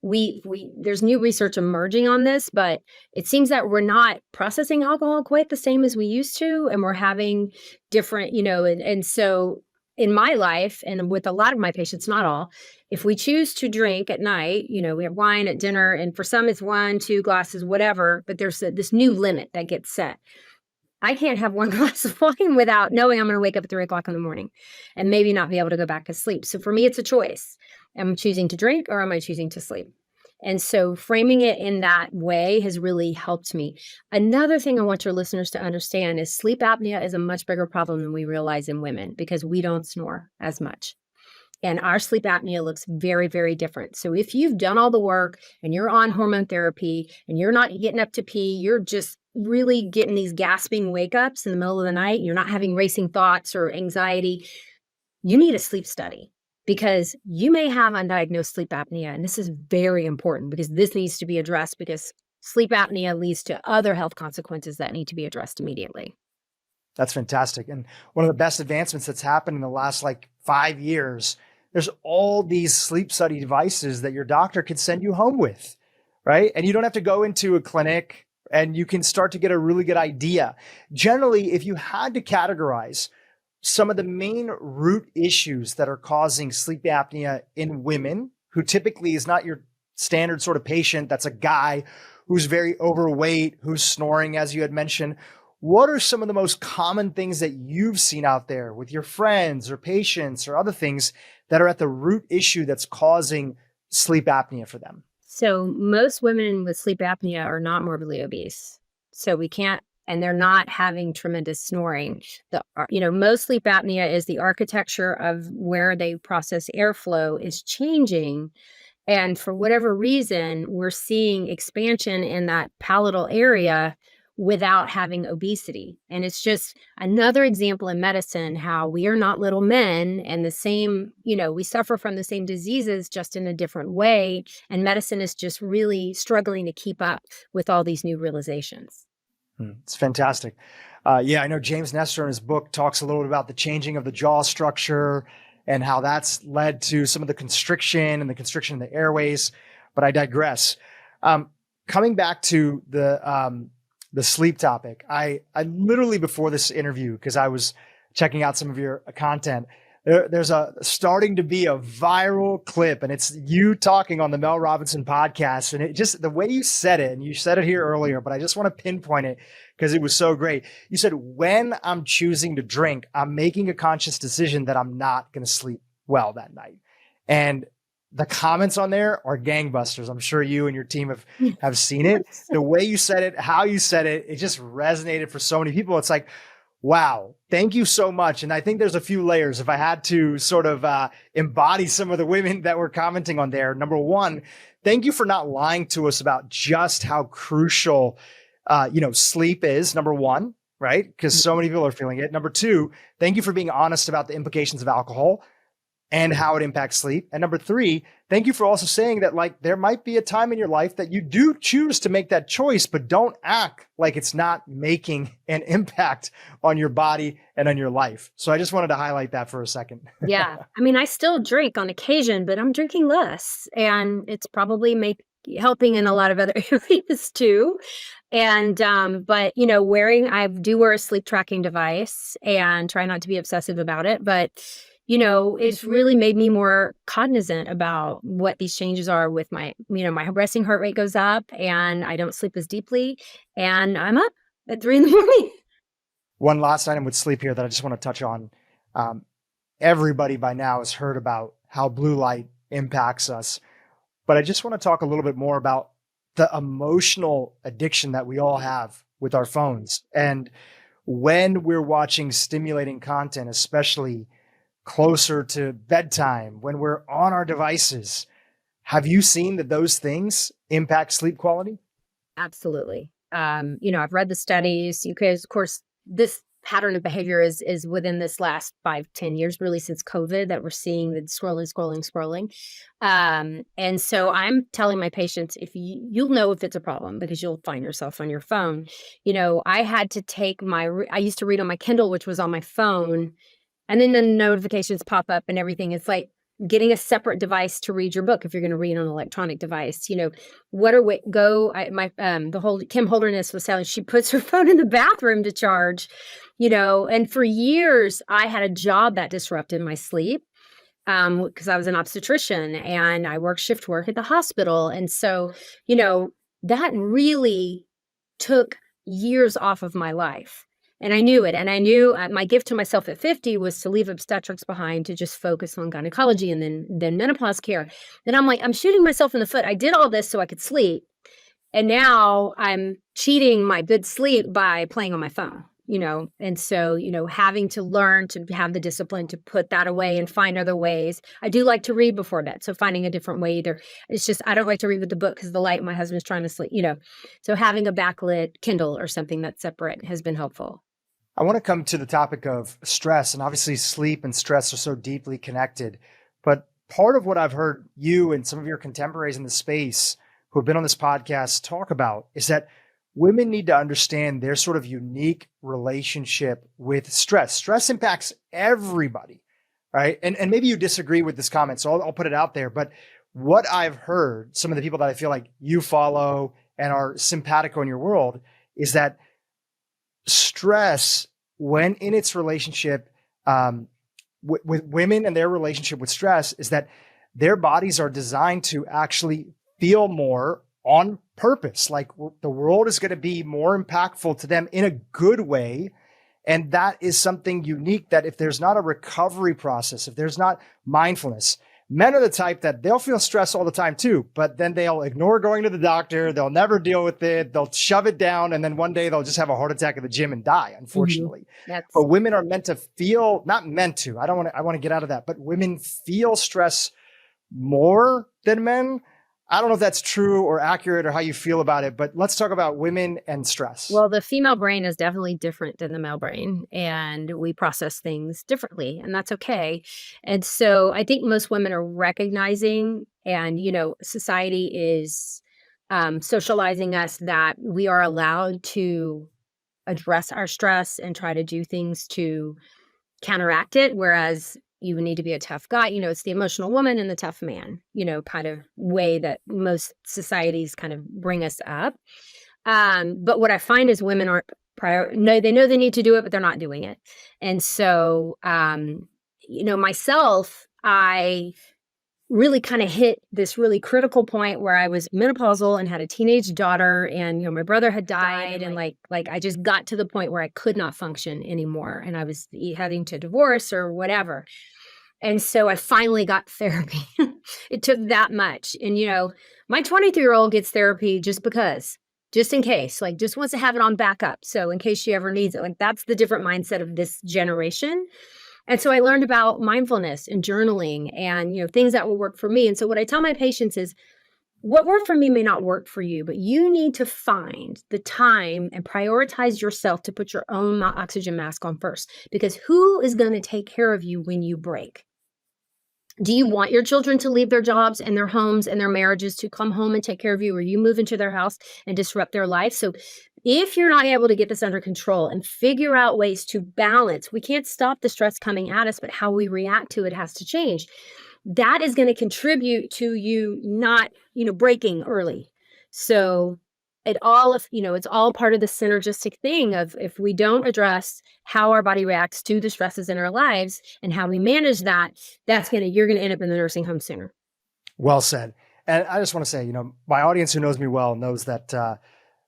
There's new research emerging on this, but it seems that we're not processing alcohol quite the same as we used to. And we're having different, and so in my life and with a lot of my patients, not all, if we choose to drink at night, we have wine at dinner, and for some it's 1-2 glasses, whatever, but there's this new limit that gets set. I can't have one glass of wine without knowing I'm going to wake up at 3:00 in the morning and maybe not be able to go back to sleep. So for me, it's a choice. Am I choosing to drink or am I choosing to sleep? And so framing it in that way has really helped me. Another thing I want your listeners to understand is sleep apnea is a much bigger problem than we realize in women because we don't snore as much. And our sleep apnea looks very, very different. So if you've done all the work and you're on hormone therapy and you're not getting up to pee, you're just really getting these gasping wake ups in the middle of the night, you're not having racing thoughts or anxiety, you need a sleep study because you may have undiagnosed sleep apnea. And this is very important because this needs to be addressed because sleep apnea leads to other health consequences that need to be addressed immediately. That's fantastic. And one of the best advancements that's happened in the last 5 years, there's all these sleep study devices that your doctor can send you home with, right? And you don't have to go into a clinic and you can start to get a really good idea. Generally, if you had to categorize some of the main root issues that are causing sleep apnea in women, who typically is not your standard sort of patient, that's a guy who's very overweight, who's snoring, as you had mentioned, what are some of the most common things that you've seen out there with your friends or patients or other things that are at the root issue that's causing sleep apnea for them? So most women with sleep apnea are not morbidly obese. So we can't, and they're not having tremendous snoring. Most sleep apnea is the architecture of where they process airflow is changing. And for whatever reason, we're seeing expansion in that palatal area without having obesity. And it's just another example in medicine how we are not little men and the same, we suffer from the same diseases just in a different way. And medicine is just really struggling to keep up with all these new realizations. It's fantastic. I know James Nestor in his book talks a little bit about the changing of the jaw structure and how that's led to some of the constriction and the constriction in the airways, but I digress. Coming back to the sleep topic, I literally before this interview, because I was checking out some of your content, there's a starting to be a viral clip, and it's you talking on the Mel Robinson podcast. And it just, the way you said it, and you said it here earlier, but I just want to pinpoint it because it was so great. You said, when I'm choosing to drink, I'm making a conscious decision that I'm not going to sleep well that night. And the comments on there are gangbusters. I'm sure you and your team have seen it. The way you said it, how you said it, it just resonated for so many people. It's like, wow, thank you so much. And I think there's a few layers. If I had to sort of embody some of the women that were commenting on there, number one, thank you for not lying to us about just how crucial, sleep is, number one, right? Because so many people are feeling it. Number two, thank you for being honest about the implications of alcohol and how it impacts sleep. And number three, thank you for also saying that, like, there might be a time in your life that you do choose to make that choice, but don't act like it's not making an impact on your body and on your life. So I just wanted to highlight that for a second. Yeah. I mean, I still drink on occasion, but I'm drinking less, and it's probably helping in a lot of other areas too. And, but I do wear a sleep tracking device and try not to be obsessive about it, but it's really made me more cognizant about what these changes are with my resting heart rate goes up and I don't sleep as deeply and I'm up at 3 a.m. One last item with sleep here that I just want to touch on. Everybody by now has heard about how blue light impacts us, but I just want to talk a little bit more about the emotional addiction that we all have with our phones. And when we're watching stimulating content, especially closer to bedtime, when we're on our devices, have you seen that those things impact sleep quality? Absolutely. I've read the studies. Of course, this pattern of behavior is within this last 5-10 years, really since COVID, that we're seeing the scrolling. And so I'm telling my patients, you'll know if it's a problem because you'll find yourself on your phone. I had to take I used to read on my Kindle, which was on my phone. And then the notifications pop up and everything. It's like getting a separate device to read your book if you're going to read on an electronic device. The whole Kim Holderness was telling, she puts her phone in the bathroom to charge, and for years I had a job that disrupted my sleep because I was an obstetrician and I worked shift work at the hospital. And so, that really took years off of my life. And I knew it. And I knew my gift to myself at 50 was to leave obstetrics behind to just focus on gynecology and then menopause care. And I'm like, I'm shooting myself in the foot. I did all this so I could sleep. And now I'm cheating my good sleep by playing on my phone, And so, having to learn to have the discipline to put that away and find other ways. I do like to read before bed. So finding a different way either. It's just, I don't like to read with the book because the light, my husband's trying to sleep, So having a backlit Kindle or something that's separate has been helpful. I want to come to the topic of stress, and obviously sleep and stress are so deeply connected. But part of what I've heard you and some of your contemporaries in the space who have been on this podcast talk about is that women need to understand their sort of unique relationship with stress. Stress impacts everybody, right? And maybe you disagree with this comment, so I'll put it out there. But what I've heard, some of the people that I feel like you follow and are simpatico in your world, is that stress, when in its relationship with women and their relationship with stress, is that their bodies are designed to actually feel more on purpose. Like the world is going to be more impactful to them in a good way. And that is something unique that if there's not a recovery process, if there's not mindfulness, men are the type that they'll feel stress all the time too, but then they'll ignore going to the doctor. They'll never deal with it. They'll shove it down. And then one day they'll just have a heart attack at the gym and die, unfortunately. But women are meant to feel, not meant to, I want to get out of that, but women feel stress more than men. I don't know if that's true or accurate or how you feel about it, but let's talk about women and stress. Well, the female brain is definitely different than the male brain, and we process things differently, and that's okay. And so I think most women are recognizing, and, society is socializing us that we are allowed to address our stress and try to do things to counteract it, whereas you need to be a tough guy. It's the emotional woman and the tough man, kind of way that most societies kind of bring us up. But what I find is women aren't they know they need to do it, but they're not doing it. And so myself, I really kind of hit this really critical point where I was menopausal and had a teenage daughter, and my brother had died, and like I just got to the point where I could not function anymore, and I was heading to divorce or whatever. And so I finally got therapy. It took that much. And my 23-year-old gets therapy just because, just in case, like just wants to have it on backup. So in case she ever needs it, like that's the different mindset of this generation. And so I learned about mindfulness and journaling and, things that will work for me. And so what I tell my patients is what worked for me may not work for you, but you need to find the time and prioritize yourself to put your own oxygen mask on first, because who is going to take care of you when you break? Do you want your children to leave their jobs and their homes and their marriages to come home and take care of you, or you move into their house and disrupt their life? So if you're not able to get this under control and figure out ways to balance, we can't stop the stress coming at us, but how we react to it has to change. That is going to contribute to you not, breaking early. So it's all part of the synergistic thing of if we don't address how our body reacts to the stresses in our lives and how we manage that, you're going to end up in the nursing home sooner. Well said. And I just want to say, my audience who knows me well knows that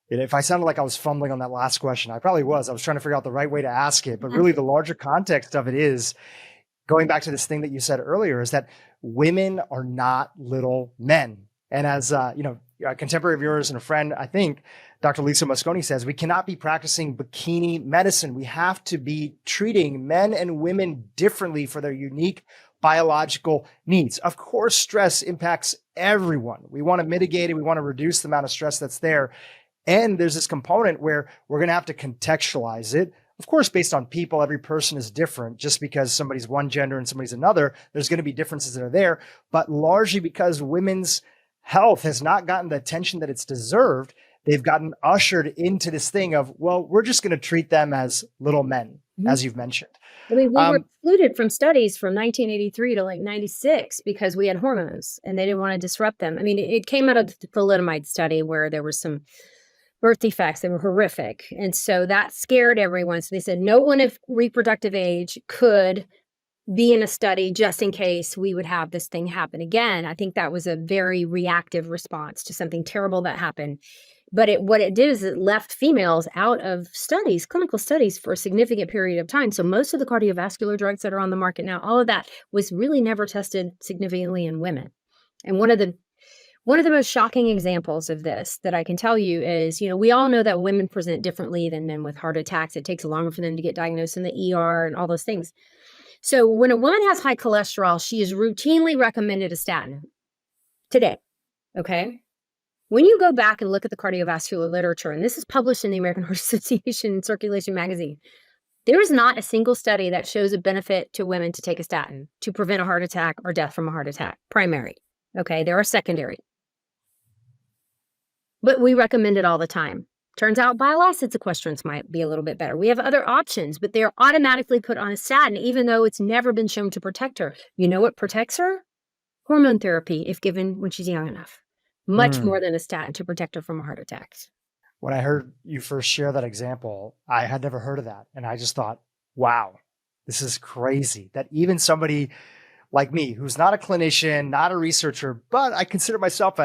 if I sounded like I was fumbling on that last question, I probably was. I was trying to figure out the right way to ask it. But really the larger context of it is going back to this thing that you said earlier, is that women are not little men. And as a contemporary of yours and a friend, I think, Dr. Lisa Mosconi says, we cannot be practicing bikini medicine. We have to be treating men and women differently for their unique biological needs. Of course, stress impacts everyone. We want to mitigate it. We want to reduce the amount of stress that's there. And there's this component where we're going to have to contextualize it. Of course, based on people, every person is different. Just because somebody's one gender and somebody's another, there's going to be differences that are there. But largely because women's health has not gotten the attention that it's deserved, they've gotten ushered into this thing of, well, we're just going to treat them as little men, as you've mentioned. I mean, we were excluded from studies from 1983 to like 96 because we had hormones and they didn't want to disrupt them. I mean, it came out of the thalidomide study where there were some birth defects that were horrific. And so that scared everyone. So they said no one of reproductive age could be in a study just in case we would have this thing happen again. I think that was a very reactive response to something terrible that happened. But what it did is it left females out of studies, clinical studies, for a significant period of time. So most of the cardiovascular drugs that are on the market now, all of that was really never tested significantly in women. And one of the most shocking examples of this that I can tell you is, we all know that women present differently than men with heart attacks. It takes longer for them to get diagnosed in the ER and all those things. So when a woman has high cholesterol, she is routinely recommended a statin today, okay? When you go back and look at the cardiovascular literature, and this is published in the American Heart Association Circulation Magazine, there is not a single study that shows a benefit to women to take a statin to prevent a heart attack or death from a heart attack, primary, okay? There are secondary. But we recommend it all the time. Turns out bile acid sequestrants might be a little bit better. We have other options, but they're automatically put on a statin, even though it's never been shown to protect her. You know what protects her? Hormone therapy, if given when she's young enough. Much more than a statin to protect her from a heart attack. When I heard you first share that example, I had never heard of that. And I just thought, wow, this is crazy that even somebody like me, who's not a clinician, not a researcher, but I consider myself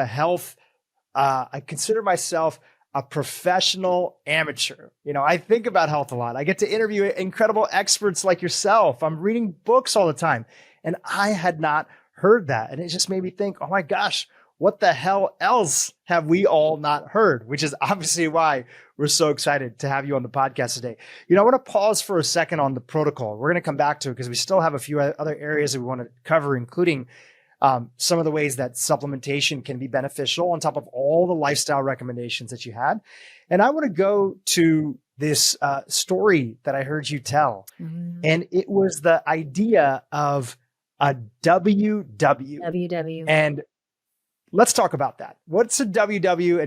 I consider myself a professional amateur. I think about health a lot. I get to interview incredible experts like yourself. I'm reading books all the time. And I had not heard that. And it just made me think, oh my gosh, what the hell else have we all not heard? Which is obviously why we're so excited to have you on the podcast today. I want to pause for a second on the protocol. We're going to come back to it because we still have a few other areas that we want to cover, including some of the ways that supplementation can be beneficial on top of all the lifestyle recommendations that you had. And I want to go to this story that I heard you tell. And it was the idea of a WW. WW. And let's talk about that. What's a WW?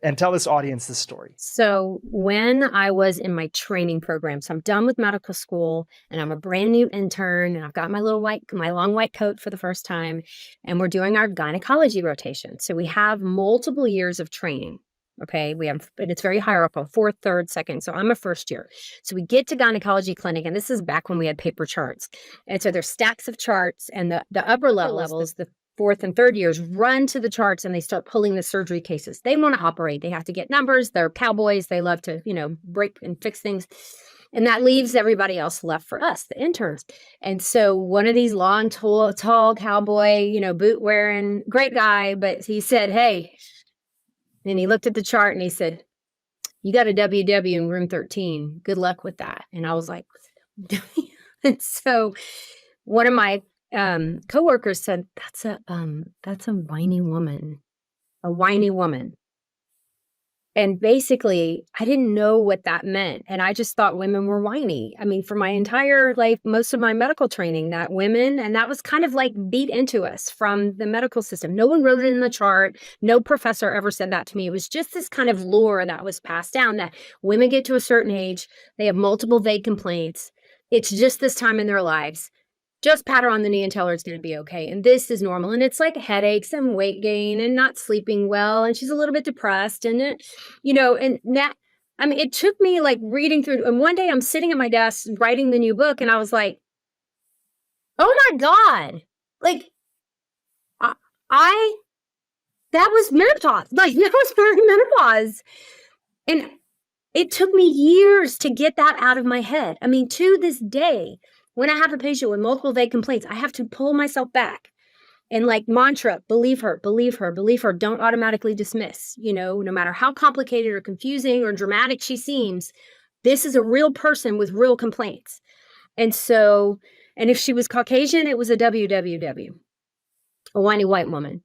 And tell this audience this story. So when I was in my training program, so I'm done with medical school and I'm a brand new intern and I've got my long white coat for the first time and we're doing our gynecology rotation. So we have multiple years of training. Okay. And it's very hierarchical, fourth, third, second. So I'm a first year. So we get to gynecology clinic, and this is back when we had paper charts. And so there's stacks of charts, and the upper levels, the fourth and third years, run to the charts and they start pulling the surgery cases. They want to operate. They have to get numbers. They're cowboys. They love to, break and fix things. And that leaves everybody else left for us, the interns. And so one of these long, tall cowboy, boot wearing, great guy, but he said, hey, and he looked at the chart and he said, you got a WW in room 13. Good luck with that. And I was like, and so one of my coworkers said, that's a whiny woman, a whiny woman. And basically, I didn't know what that meant. And I just thought women were whiny. I mean, for my entire life, most of my medical training, that women, and that was kind of like beat into us from the medical system. No one wrote it in the chart. No professor ever said that to me. It was just this kind of lore that was passed down that women get to a certain age, they have multiple vague complaints. It's just this time in their lives. Just pat her on the knee and tell her it's going to be okay. And this is normal. And it's like headaches and weight gain and not sleeping well. And she's a little bit depressed. And, and that, I mean, it took me like reading through. And one day I'm sitting at my desk writing the new book. And I was like, oh my God. Like, that was menopause. Like, that was perimenopause. And it took me years to get that out of my head. I mean, to this day, when I have a patient with multiple vague complaints, I have to pull myself back and like mantra, believe her, believe her, believe her. Don't automatically dismiss, no matter how complicated or confusing or dramatic she seems, this is a real person with real complaints. And so, and if she was Caucasian, it was a WWW, a whiny white woman.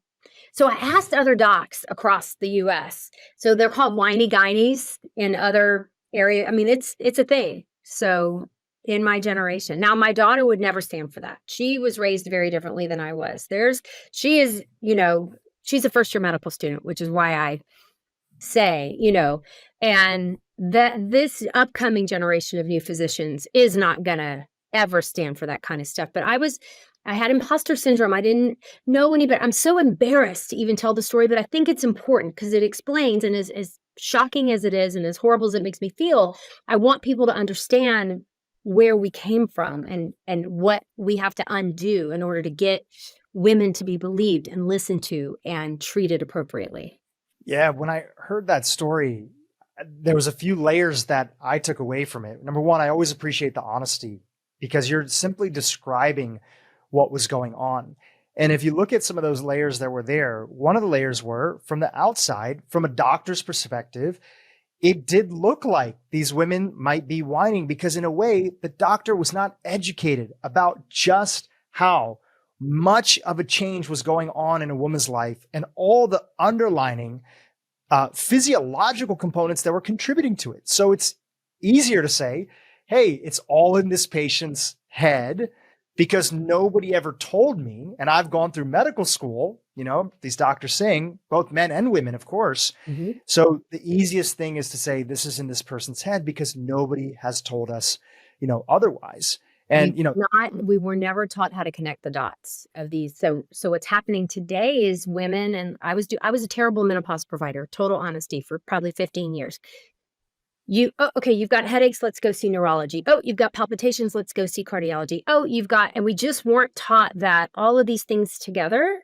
So I asked other docs across the US. So they're called whiny gynies in other areas. I mean, it's a thing. So in my generation. Now, my daughter would never stand for that. She was raised very differently than I was. She's a first year medical student, which is why I say, and that this upcoming generation of new physicians is not going to ever stand for that kind of stuff. But I had imposter syndrome. I didn't know anybody. I'm so embarrassed to even tell the story, but I think it's important because it explains, and as shocking as it is and as horrible as it makes me feel, I want people to understand where we came from and what we have to undo in order to get women to be believed and listened to and treated appropriately. Yeah, when I heard that story, there was a few layers that I took away from it. Number one, I always appreciate the honesty because you're simply describing what was going on. And if you look at some of those layers that were there, one of the layers were from the outside, from a doctor's perspective, it did look like these women might be whining because in a way, the doctor was not educated about just how much of a change was going on in a woman's life and all the underlining physiological components that were contributing to it. So it's easier to say, hey, it's all in this patient's head because nobody ever told me. And I've gone through medical school, these doctors saying, both men and women, of course. Mm-hmm. So the easiest thing is to say this is in this person's head because nobody has told us, otherwise. And, we were never taught how to connect the dots of these. So what's happening today is women, and I was a terrible menopause provider, total honesty, for probably 15 years. You've got headaches, let's go see neurology. Oh, you've got palpitations, let's go see cardiology. Oh, and we just weren't taught that all of these things together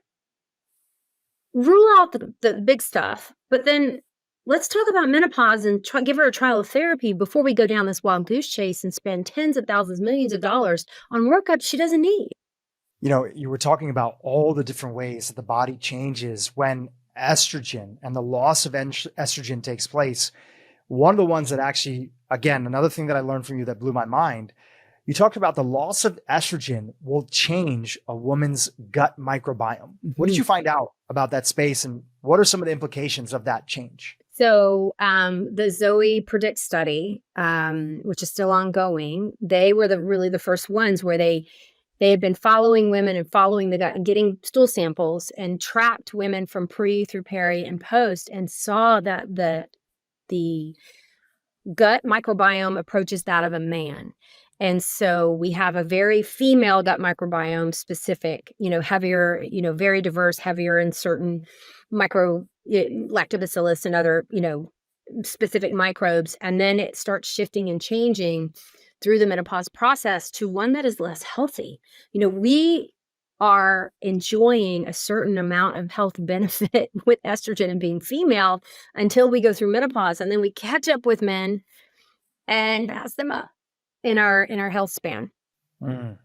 rule out the big stuff. But then let's talk about menopause and give her a trial of therapy before we go down this wild goose chase and spend tens of thousands, millions of dollars on workups she doesn't need. You were talking about all the different ways that the body changes when estrogen and the loss of estrogen takes place. One of the ones that actually, again, another thing that I learned from you that blew my mind, you talked about the loss of estrogen will change a woman's gut microbiome. Mm-hmm. What did you find out about that space and what are some of the implications of that change? So the Zoe Predict study, which is still ongoing, they were really the first ones where they had been following women and following the gut and getting stool samples and tracked women from pre through peri and post and saw that the gut microbiome approaches that of a man. And so we have a very female gut microbiome specific, heavier, very diverse, heavier in certain lactobacillus and other, specific microbes. And then it starts shifting and changing through the menopause process to one that is less healthy. We are enjoying a certain amount of health benefit with estrogen and being female until we go through menopause. And then we catch up with men and pass them up in our health span. Mm.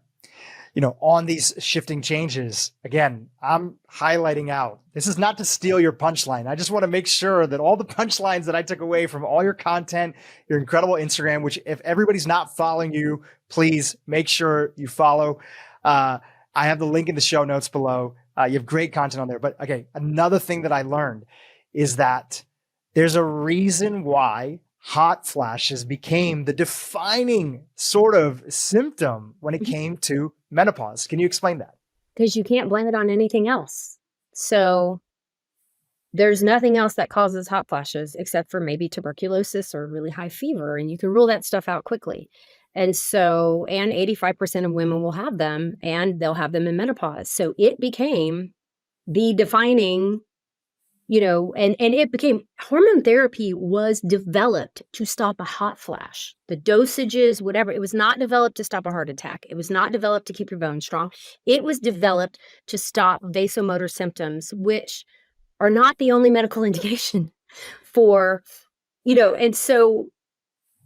On these shifting changes, again, I'm highlighting out. This is not to steal your punchline. I just want to make sure that all the punchlines that I took away from all your content, your incredible Instagram, which if everybody's not following you, please make sure you follow. I have the link in the show notes below. You have great content on there. But okay, another thing that I learned is that there's a reason why hot flashes became the defining sort of symptom when it came to menopause. Can you explain that? Because you can't blame it on anything else. So there's nothing else that causes hot flashes except for maybe tuberculosis or really high fever. And you can rule that stuff out quickly. And 85% of women will have them, and they'll have them in menopause. So it became the defining, and it became, hormone therapy was developed to stop a hot flash. The dosages, whatever, it was not developed to stop a heart attack. It was not developed to keep your bones strong. It was developed to stop vasomotor symptoms, which are not the only medical indication for, and so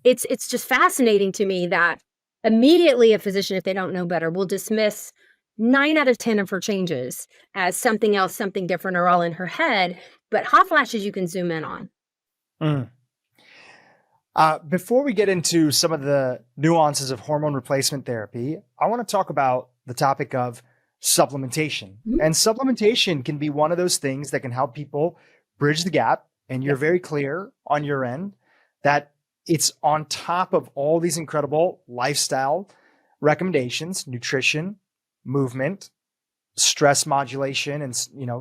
it's just fascinating to me that immediately a physician, if they don't know better, will dismiss 9 out of 10 of her changes as something else, something different, or all in her head. But hot flashes you can zoom in on. Before we get into some of the nuances of hormone replacement therapy, I want to talk about the topic of supplementation. Mm-hmm. And supplementation can be one of those things that can help people bridge the gap. And you're very clear on your end that it's on top of all these incredible lifestyle recommendations, nutrition, movement, stress modulation, and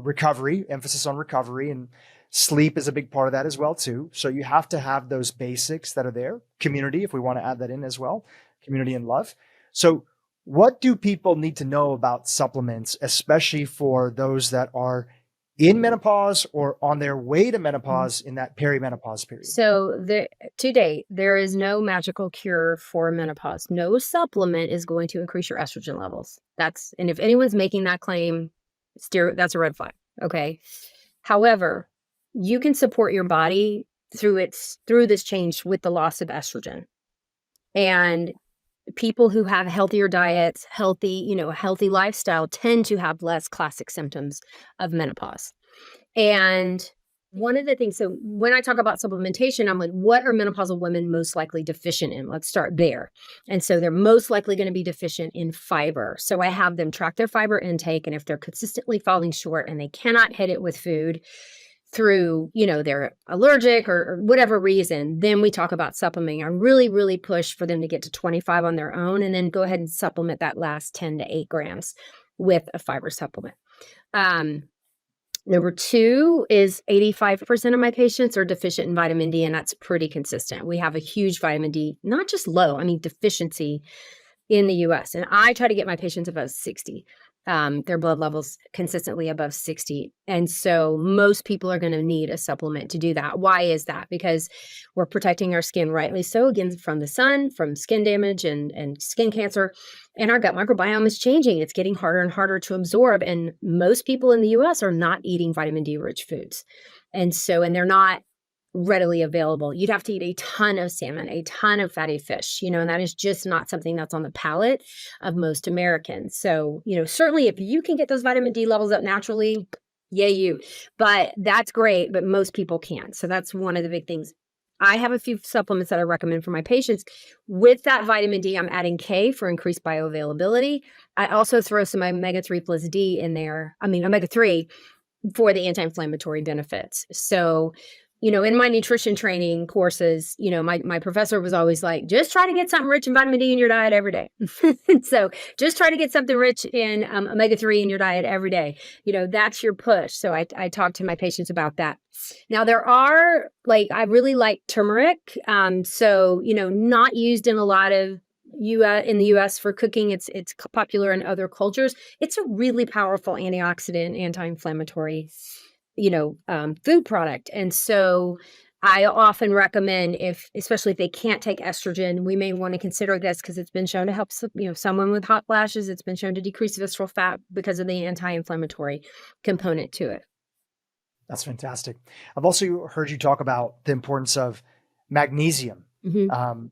recovery, emphasis on recovery, and sleep is a big part of that as well too. So you have to have those basics that are there. Community, if we want to add that in as well, community and love. So what do people need to know about supplements, especially for those that are in menopause or on their way to menopause in that perimenopause period? So to date, there is no magical cure for menopause. No supplement is going to increase your estrogen levels. And if anyone's making that claim, that's a red flag. Okay. However, you can support your body through this change with the loss of estrogen. And people who have healthier diets, healthy lifestyle tend to have less classic symptoms of menopause. And one of the things, so when I talk about supplementation, I'm like, what are menopausal women most likely deficient in? Let's start there. And so they're most likely going to be deficient in fiber. So I have them track their fiber intake. And if they're consistently falling short and they cannot hit it with food through, they're allergic or whatever reason, then we talk about supplementing. I really, really push for them to get to 25 on their own and then go ahead and supplement that last 10 to 8 grams with a fiber supplement. Number 2 is 85% of my patients are deficient in vitamin D, and that's pretty consistent. We have a huge vitamin D, not just low, deficiency in the US. And I try to get my patients above 60. Their blood levels consistently above 60. And so most people are going to need a supplement to do that. Why is that? Because we're protecting our skin, rightly so, again, from the sun, from skin damage and skin cancer. And our gut microbiome is changing. It's getting harder and harder to absorb. And most people in the US are not eating vitamin D rich foods. And they're not readily available. You'd have to eat a ton of salmon, a ton of fatty fish, and that is just not something that's on the palate of most Americans. So, certainly if you can get those vitamin D levels up naturally, yay you. But that's great, but most people can't. So that's one of the big things. I have a few supplements that I recommend for my patients. With that vitamin D, I'm adding K for increased bioavailability. I also throw some omega-3 plus D in there. Omega-3 for the anti-inflammatory benefits. So, in my nutrition training courses, my professor was always like, just try to get something rich in vitamin D in your diet every day. So just try to get something rich in omega-3 in your diet every day. That's your push. So I talk to my patients about that. Now there are I really like turmeric. Not used in a lot of in the US for cooking. It's popular in other cultures. It's a really powerful antioxidant, anti-inflammatory, food product. And so I often recommend, especially if they can't take estrogen, we may want to consider this because it's been shown to help someone with hot flashes. It's been shown to decrease visceral fat because of the anti-inflammatory component to it. That's fantastic. I've also heard you talk about the importance of magnesium. Mm-hmm.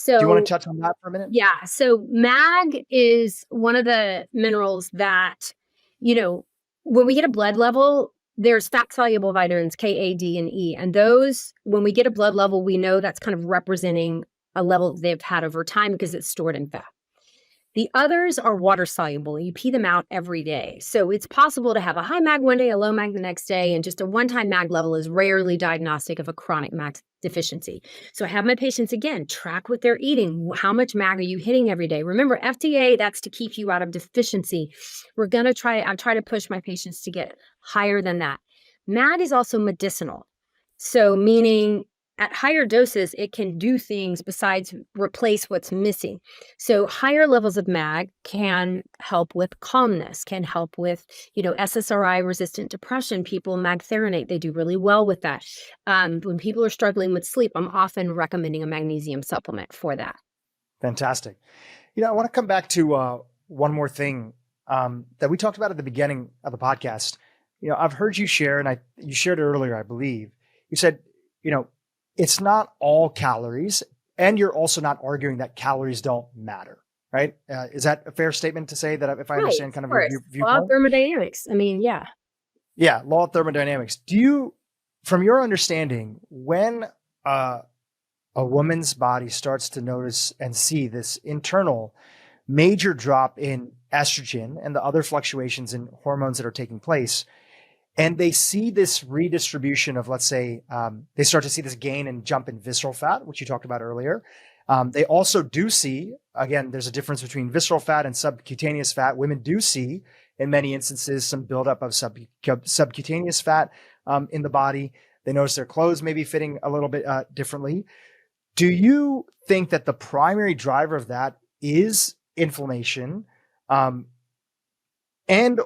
Do you want to touch on that for a minute? Yeah. So mag is one of the minerals that, when we get a blood level, there's fat soluble vitamins K, A, D, and E. And those, when we get a blood level, we know that's kind of representing a level they've had over time because it's stored in fat. The others are water soluble. You pee them out every day. So it's possible to have a high mag one day, a low mag the next day, and just a one-time mag level is rarely diagnostic of a chronic mag deficiency. So I have my patients, again, track what they're eating. How much mag are you hitting every day? Remember, FDA, that's to keep you out of deficiency. I try to push my patients to get higher than that. Mag is also medicinal. So meaning at higher doses, it can do things besides replace what's missing. So higher levels of mag can help with calmness, can help with, SSRI resistant depression. People mag theranostate, they do really well with that. When people are struggling with sleep, I'm often recommending a magnesium supplement for that. Fantastic. I want to come back to one more thing that we talked about at the beginning of the podcast. I've heard you share, and you shared it earlier, I believe. You said, it's not all calories, and you're also not arguing that calories don't matter, right? Is that a fair statement to say, that if I understand kind of your viewpoint? Law of thermodynamics. Yeah. Yeah, law of thermodynamics. From your understanding, when a woman's body starts to notice and see this internal major drop in estrogen and the other fluctuations in hormones that are taking place, and they see this redistribution of, let's say, they start to see this gain and jump in visceral fat, which you talked about earlier. They also do see, again, there's a difference between visceral fat and subcutaneous fat. Women do see, in many instances, some buildup of subcutaneous fat in the body. They notice their clothes may be fitting a little bit differently. Do you think that the primary driver of that is inflammation?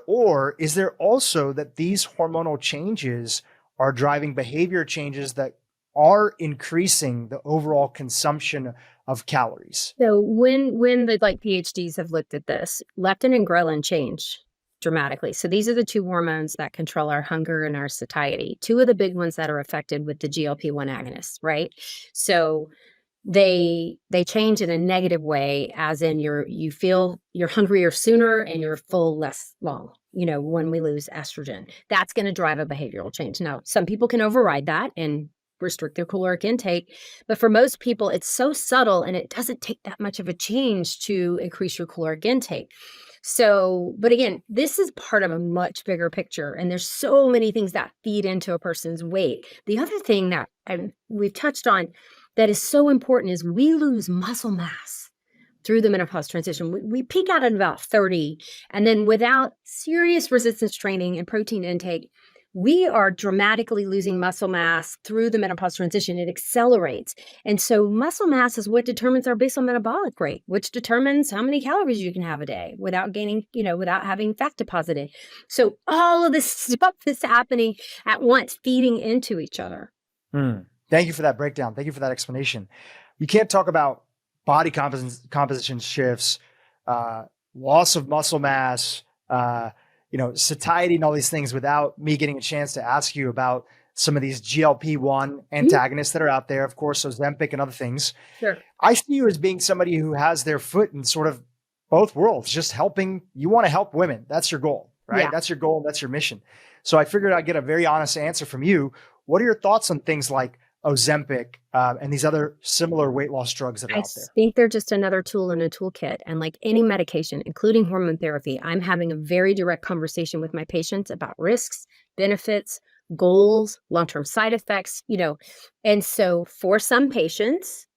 Or is there also that these hormonal changes are driving behavior changes that are increasing the overall consumption of calories? So when the PhDs have looked at this, leptin and ghrelin change dramatically. So these are the two hormones that control our hunger and our satiety. Two of the big ones that are affected with the GLP-1 agonists, right? So they change in a negative way, as in you feel you're hungrier sooner and you're full less long, when we lose estrogen. That's going to drive a behavioral change. Now, some people can override that and restrict their caloric intake, but for most people, it's so subtle and it doesn't take that much of a change to increase your caloric intake. So, but again, this is part of a much bigger picture, and there's so many things that feed into a person's weight. The other thing that we've touched on that is so important is we lose muscle mass through the menopause transition. We peak out at about 30, and then without serious resistance training and protein intake, we are dramatically losing muscle mass through the menopause transition. It accelerates. And so muscle mass is what determines our basal metabolic rate, which determines how many calories you can have a day without gaining, without having fat deposited. So all of this stuff is happening at once, feeding into each other. Thank you for that breakdown. Thank you for that explanation. You can't talk about body composition shifts, loss of muscle mass, satiety and all these things without me getting a chance to ask you about some of these GLP-1 antagonists that are out there, of course, Ozempic and other things. Sure. I see you as being somebody who has their foot in sort of both worlds, just helping. You want to help women. That's your goal, right? Yeah. That's your goal. That's your mission. So I figured I'd get a very honest answer from you. What are your thoughts on things like Ozempic and these other similar weight loss drugs that are out there? I think they're just another tool in a toolkit. And like any medication, including hormone therapy, I'm having a very direct conversation with my patients about risks, benefits, goals, long-term side effects, And so for some patients,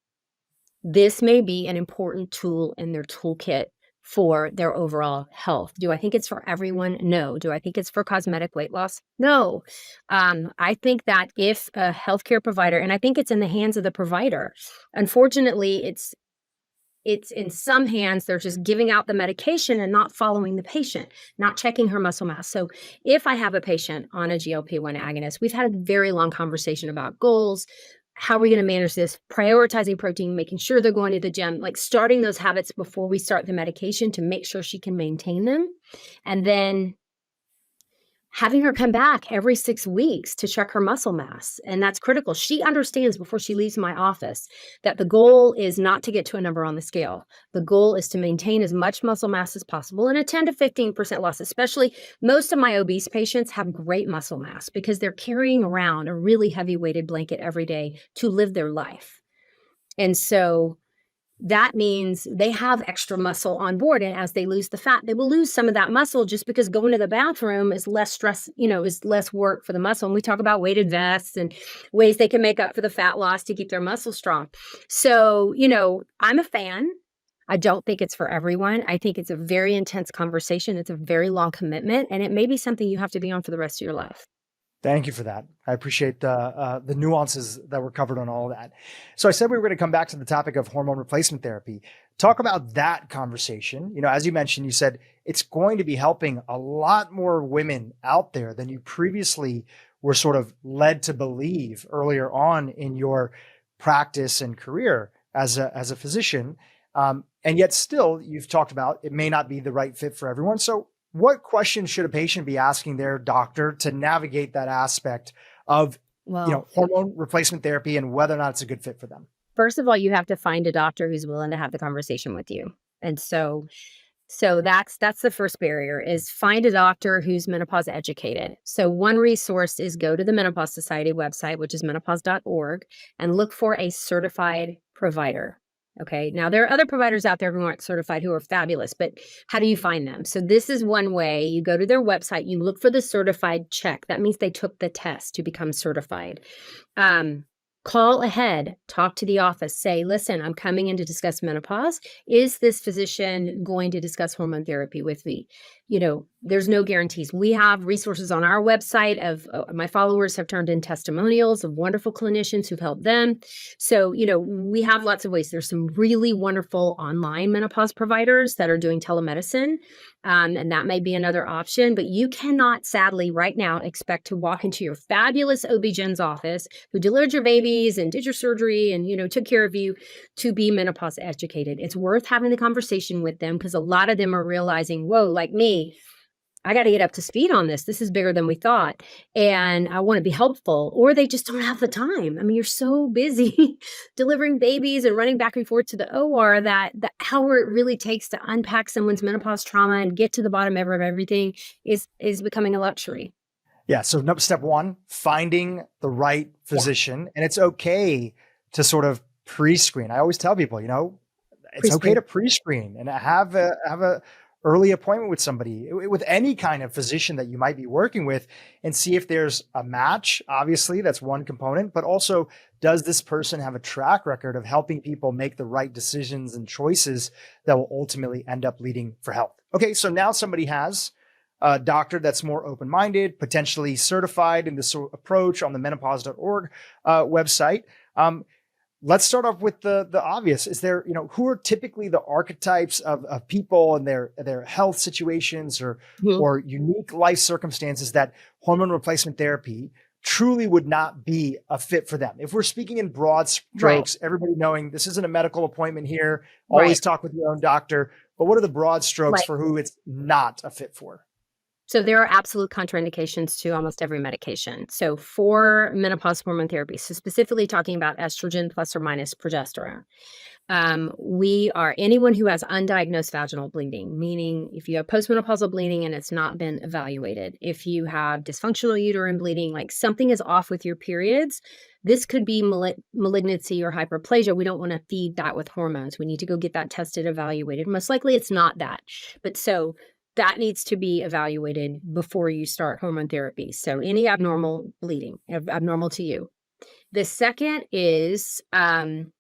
this may be an important tool in their toolkit for their overall health. Do I think it's for everyone? No. Do I think it's for cosmetic weight loss? No. I think that if a healthcare provider, and I think it's in the hands of the provider, unfortunately, it's in some hands, they're just giving out the medication and not following the patient, not checking her muscle mass. So if I have a patient on a GLP-1 agonist, we've had a very long conversation about goals. How are we going to manage this? Prioritizing protein, making sure they're going to the gym, like starting those habits before we start the medication to make sure she can maintain them. And then having her come back every 6 weeks to check her muscle mass. And that's critical. She understands before she leaves my office that the goal is not to get to a number on the scale. The goal is to maintain as much muscle mass as possible and a 10 to 15% loss. Especially most of my obese patients have great muscle mass because they're carrying around a really heavy weighted blanket every day to live their life. And so that means they have extra muscle on board. And as they lose the fat, they will lose some of that muscle just because going to the bathroom is less stress, is less work for the muscle. And we talk about weighted vests and ways they can make up for the fat loss to keep their muscle strong. So, I'm a fan. I don't think it's for everyone. I think it's a very intense conversation. It's a very long commitment, and it may be something you have to be on for the rest of your life. Thank you for that. I appreciate the nuances that were covered on all of that. So I said we were going to come back to the topic of hormone replacement therapy. Talk about that conversation. As you mentioned, you said it's going to be helping a lot more women out there than you previously were sort of led to believe earlier on in your practice and career as a physician. And yet still, you've talked about it may not be the right fit for everyone. So what questions should a patient be asking their doctor to navigate that aspect of, hormone replacement therapy and whether or not it's a good fit for them? First of all, you have to find a doctor who's willing to have the conversation with you. And so that's the first barrier, is find a doctor who's menopause educated. So one resource is go to the Menopause Society website, which is menopause.org, and look for a certified provider. Okay. Now there are other providers out there who aren't certified who are fabulous, but how do you find them? So this is one way. You go to their website, you look for the certified check. That means they took the test to become certified. Call ahead, talk to the office, say, listen, I'm coming in to discuss menopause. Is this physician going to discuss hormone therapy with me? There's no guarantees. We have resources on our website of my followers have turned in testimonials of wonderful clinicians who've helped them. So, we have lots of ways. There's some really wonderful online menopause providers that are doing telemedicine. And that may be another option, but you cannot sadly right now expect to walk into your fabulous OB-GYN's office who delivered your babies and did your surgery and, took care of you to be menopause educated. It's worth having the conversation with them because a lot of them are realizing, whoa, like me, I got to get up to speed on this. This is bigger than we thought. And I want to be helpful, or they just don't have the time. I mean, you're so busy delivering babies and running back and forth to the OR that the hour it really takes to unpack someone's menopause trauma and get to the bottom of everything is becoming a luxury. Yeah. So step one, finding the right physician. Yeah. And it's okay to sort of pre-screen. I always tell people, it's okay to pre-screen and have a early appointment with somebody, with any kind of physician that you might be working with, and see if there's a match. Obviously, that's one component, but also, does this person have a track record of helping people make the right decisions and choices that will ultimately end up leading for health? Okay, so now somebody has a doctor that's more open-minded, potentially certified in this approach on the menopause.org website. Let's start off with the obvious. Is there, who are typically the archetypes of people and their health situations or unique life circumstances that hormone replacement therapy truly would not be a fit for them? If we're speaking in broad strokes, everybody knowing this isn't a medical appointment here, always talk with your own doctor, but what are the broad strokes for who it's not a fit for? So there are absolute contraindications to almost every medication. So for menopause hormone therapy, so specifically talking about estrogen plus or minus progesterone, we are anyone who has undiagnosed vaginal bleeding, meaning if you have postmenopausal bleeding and it's not been evaluated, if you have dysfunctional uterine bleeding, like something is off with your periods, this could be malignancy or hyperplasia. We don't want to feed that with hormones. We need to go get that tested, evaluated. Most likely it's not that. But so that needs to be evaluated before you start hormone therapy. So any abnormal bleeding, abnormal to you. The second is an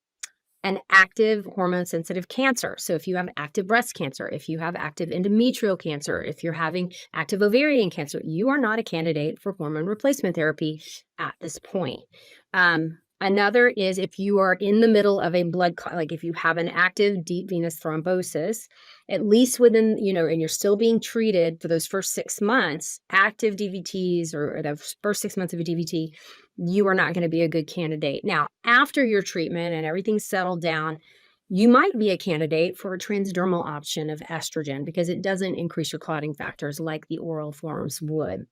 active hormone-sensitive cancer. So if you have active breast cancer, if you have active endometrial cancer, if you're having active ovarian cancer, you are not a candidate for hormone replacement therapy at this point. Another is if you are in the middle of a blood clot, like if you have an active deep venous thrombosis, at least within, and you're still being treated for those first 6 months, active DVTs or the first 6 months of a DVT, you are not going to be a good candidate. Now, after your treatment and everything's settled down, you might be a candidate for a transdermal option of estrogen because it doesn't increase your clotting factors like the oral forms would.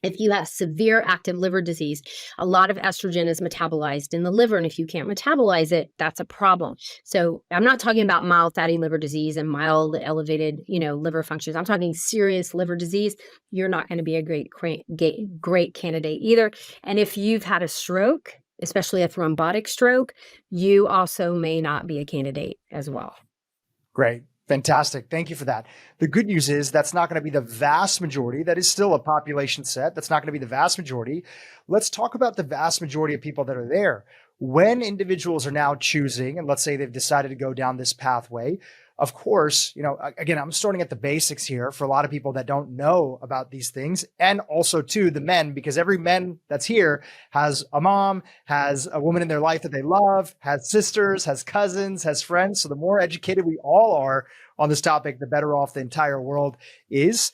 If you have severe active liver disease, a lot of estrogen is metabolized in the liver. And if you can't metabolize it, that's a problem. So I'm not talking about mild fatty liver disease and mild elevated, liver functions. I'm talking serious liver disease. You're not going to be a great candidate either. And if you've had a stroke, especially a thrombotic stroke, you also may not be a candidate as well. Great. Fantastic. Thank you for that. The good news is that's not going to be the vast majority. That is still a population set. That's not going to be the vast majority. Let's talk about the vast majority of people that are there. When individuals are now choosing, and let's say they've decided to go down this pathway, of course, again, I'm starting at the basics here for a lot of people that don't know about these things. And also too, the men, because every man that's here has a mom, has a woman in their life that they love, has sisters, has cousins, has friends. So the more educated we all are on this topic, the better off the entire world is.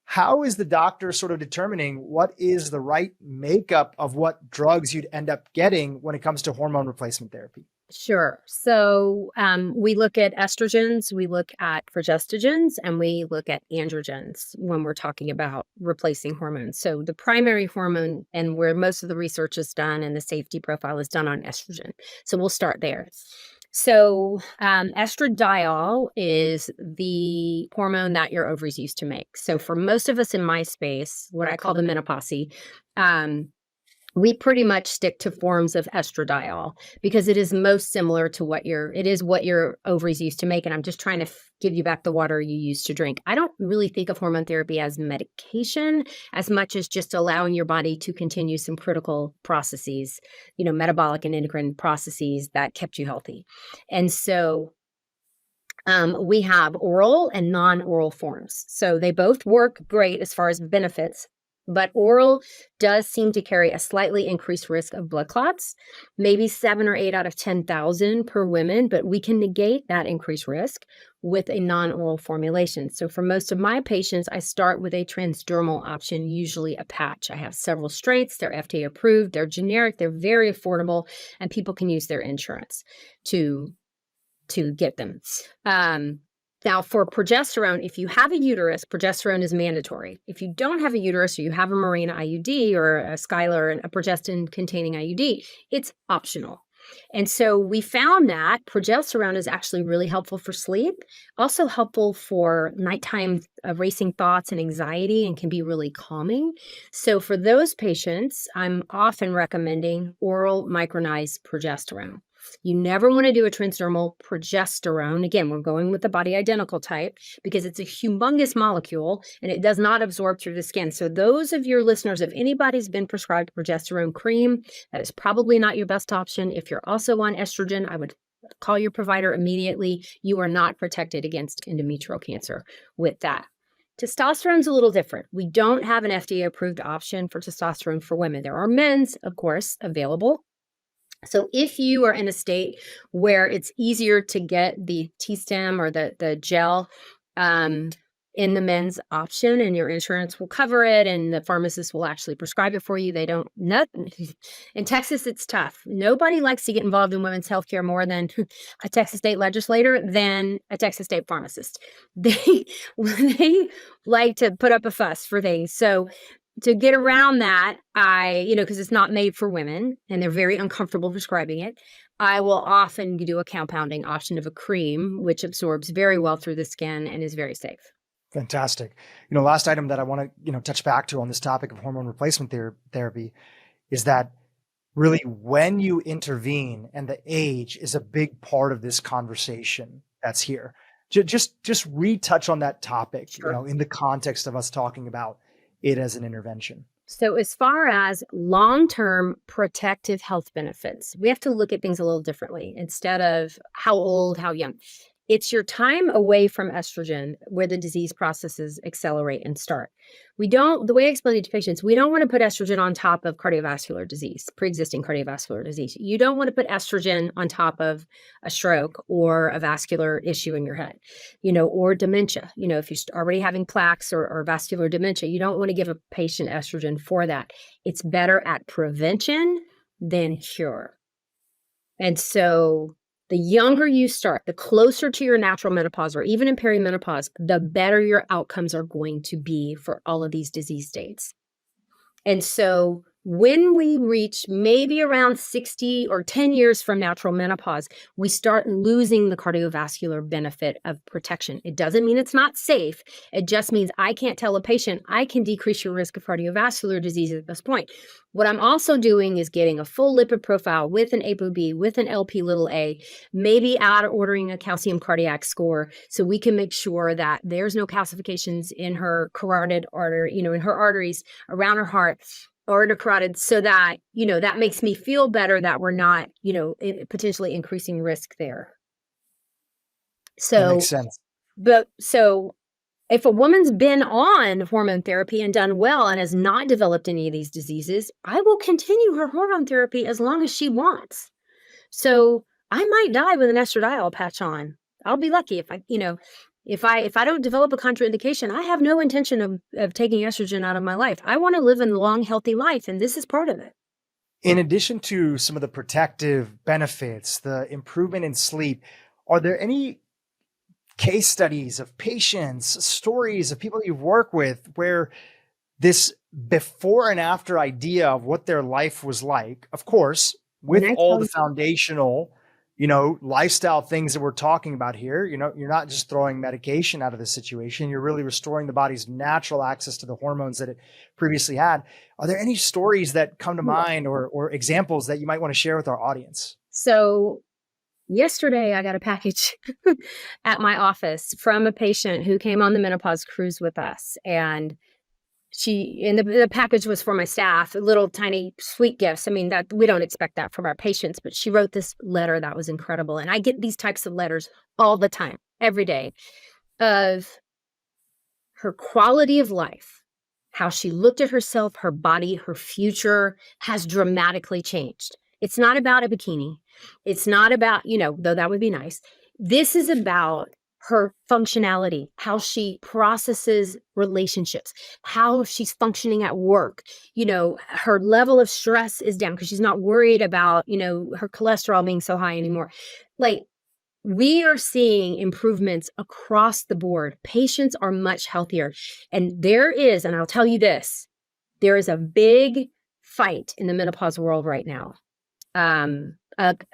How is the doctor sort of determining what is the right makeup of what drugs you'd end up getting when it comes to hormone replacement therapy? Sure. So we look at estrogens, we look at progestogens, and we look at androgens when we're talking about replacing hormones. So the primary hormone and where most of the research is done and the safety profile is done on estrogen. So we'll start there. So estradiol is the hormone that your ovaries used to make. So for most of us in my space, what I call the menopause, we pretty much stick to forms of estradiol because it is most similar to what your ovaries used to make. And I'm just trying to give you back the water you used to drink. I don't really think of hormone therapy as medication as much as just allowing your body to continue some critical processes, metabolic and endocrine processes that kept you healthy. And so we have oral and non-oral forms. So they both work great as far as benefits. But oral does seem to carry a slightly increased risk of blood clots, maybe 7 or 8 out of 10,000 per woman, but we can negate that increased risk with a non-oral formulation. So for most of my patients, I start with a transdermal option, usually a patch. I have several strengths, they're FDA approved, they're generic, they're very affordable, and people can use their insurance to get them. Now, for progesterone, if you have a uterus, progesterone is mandatory. If you don't have a uterus or you have a Mirena IUD or a Skylar, a progestin-containing IUD, it's optional. And so we found that progesterone is actually really helpful for sleep, also helpful for nighttime racing thoughts and anxiety, and can be really calming. So for those patients, I'm often recommending oral micronized progesterone. You never want to do a transdermal progesterone. Again, we're going with the body identical type because it's a humongous molecule and it does not absorb through the skin. So those of your listeners, if anybody's been prescribed progesterone cream, that is probably not your best option. If you're also on estrogen, I would call your provider immediately. You are not protected against endometrial cancer with that. Testosterone's a little different. We don't have an FDA-approved option for testosterone for women. There are men's, of course, available. So if you are in a state where it's easier to get the T-stem or the gel in the men's option and your insurance will cover it and the pharmacist will actually prescribe it for you, in Texas, it's tough. Nobody likes to get involved in women's healthcare more than a Texas state legislator than a Texas state pharmacist. They like to put up a fuss for things. So to get around that, because it's not made for women and they're very uncomfortable prescribing it, I will often do a compounding option of a cream, which absorbs very well through the skin and is very safe. Fantastic. Last item that I want to, touch back to on this topic of hormone replacement therapy is that really when you intervene, and the age is a big part of this conversation that's here. Just retouch on that topic, Sure. In the context of us talking about it as an intervention. So as far as long-term protective health benefits, we have to look at things a little differently instead of how old, how young. It's your time away from estrogen where the disease processes accelerate and start. The way I explain it to patients, we don't want to put estrogen on top of cardiovascular disease, pre-existing cardiovascular disease. You don't want to put estrogen on top of a stroke or a vascular issue in your head, or dementia. If you're already having plaques or vascular dementia, you don't want to give a patient estrogen for that. It's better at prevention than cure. And so the younger you start, the closer to your natural menopause or even in perimenopause, the better your outcomes are going to be for all of these disease states. And so when we reach maybe around 60 or 10 years from natural menopause, we start losing the cardiovascular benefit of protection. It doesn't mean it's not safe. It just means I can't tell a patient, I can decrease your risk of cardiovascular disease at this point. What I'm also doing is getting a full lipid profile with an ApoB, with an Lp(a), maybe ordering a calcium cardiac score so we can make sure that there's no calcifications in her carotid artery, in her arteries around her heart, or in a carotid, so that, that makes me feel better that we're not, potentially increasing risk there. That makes sense. So if a woman's been on hormone therapy and done well and has not developed any of these diseases, I will continue her hormone therapy as long as she wants. So I might die with an estradiol patch on. I'll be lucky if I don't develop a contraindication. I have no intention of taking estrogen out of my life. I want to live a long, healthy life, and this is part of it. In addition to some of the protective benefits, the improvement in sleep, are there any case studies of patients, stories of people you've worked with where this before and after idea of what their life was like, of course, with all the foundational, lifestyle things that we're talking about here, you're not just throwing medication out of the situation, you're really restoring the body's natural access to the hormones that it previously had. Are there any stories that come to mind or examples that you might want to share with our audience? So yesterday I got a package at my office from a patient who came on the menopause cruise with us, and the package was for my staff, little tiny sweet gifts. I mean, that we don't expect that from our patients, but she wrote this letter that was incredible. And I get these types of letters all the time, every day, of her quality of life, how she looked at herself, her body, her future has dramatically changed. It's not about a bikini. It's not about, though that would be nice. This is about her functionality, how she processes relationships, how she's functioning at work. Her level of stress is down because she's not worried about, her cholesterol being so high anymore. Like, we are seeing improvements across the board. Patients are much healthier. And and I'll tell you this, there is a big fight in the menopause world right now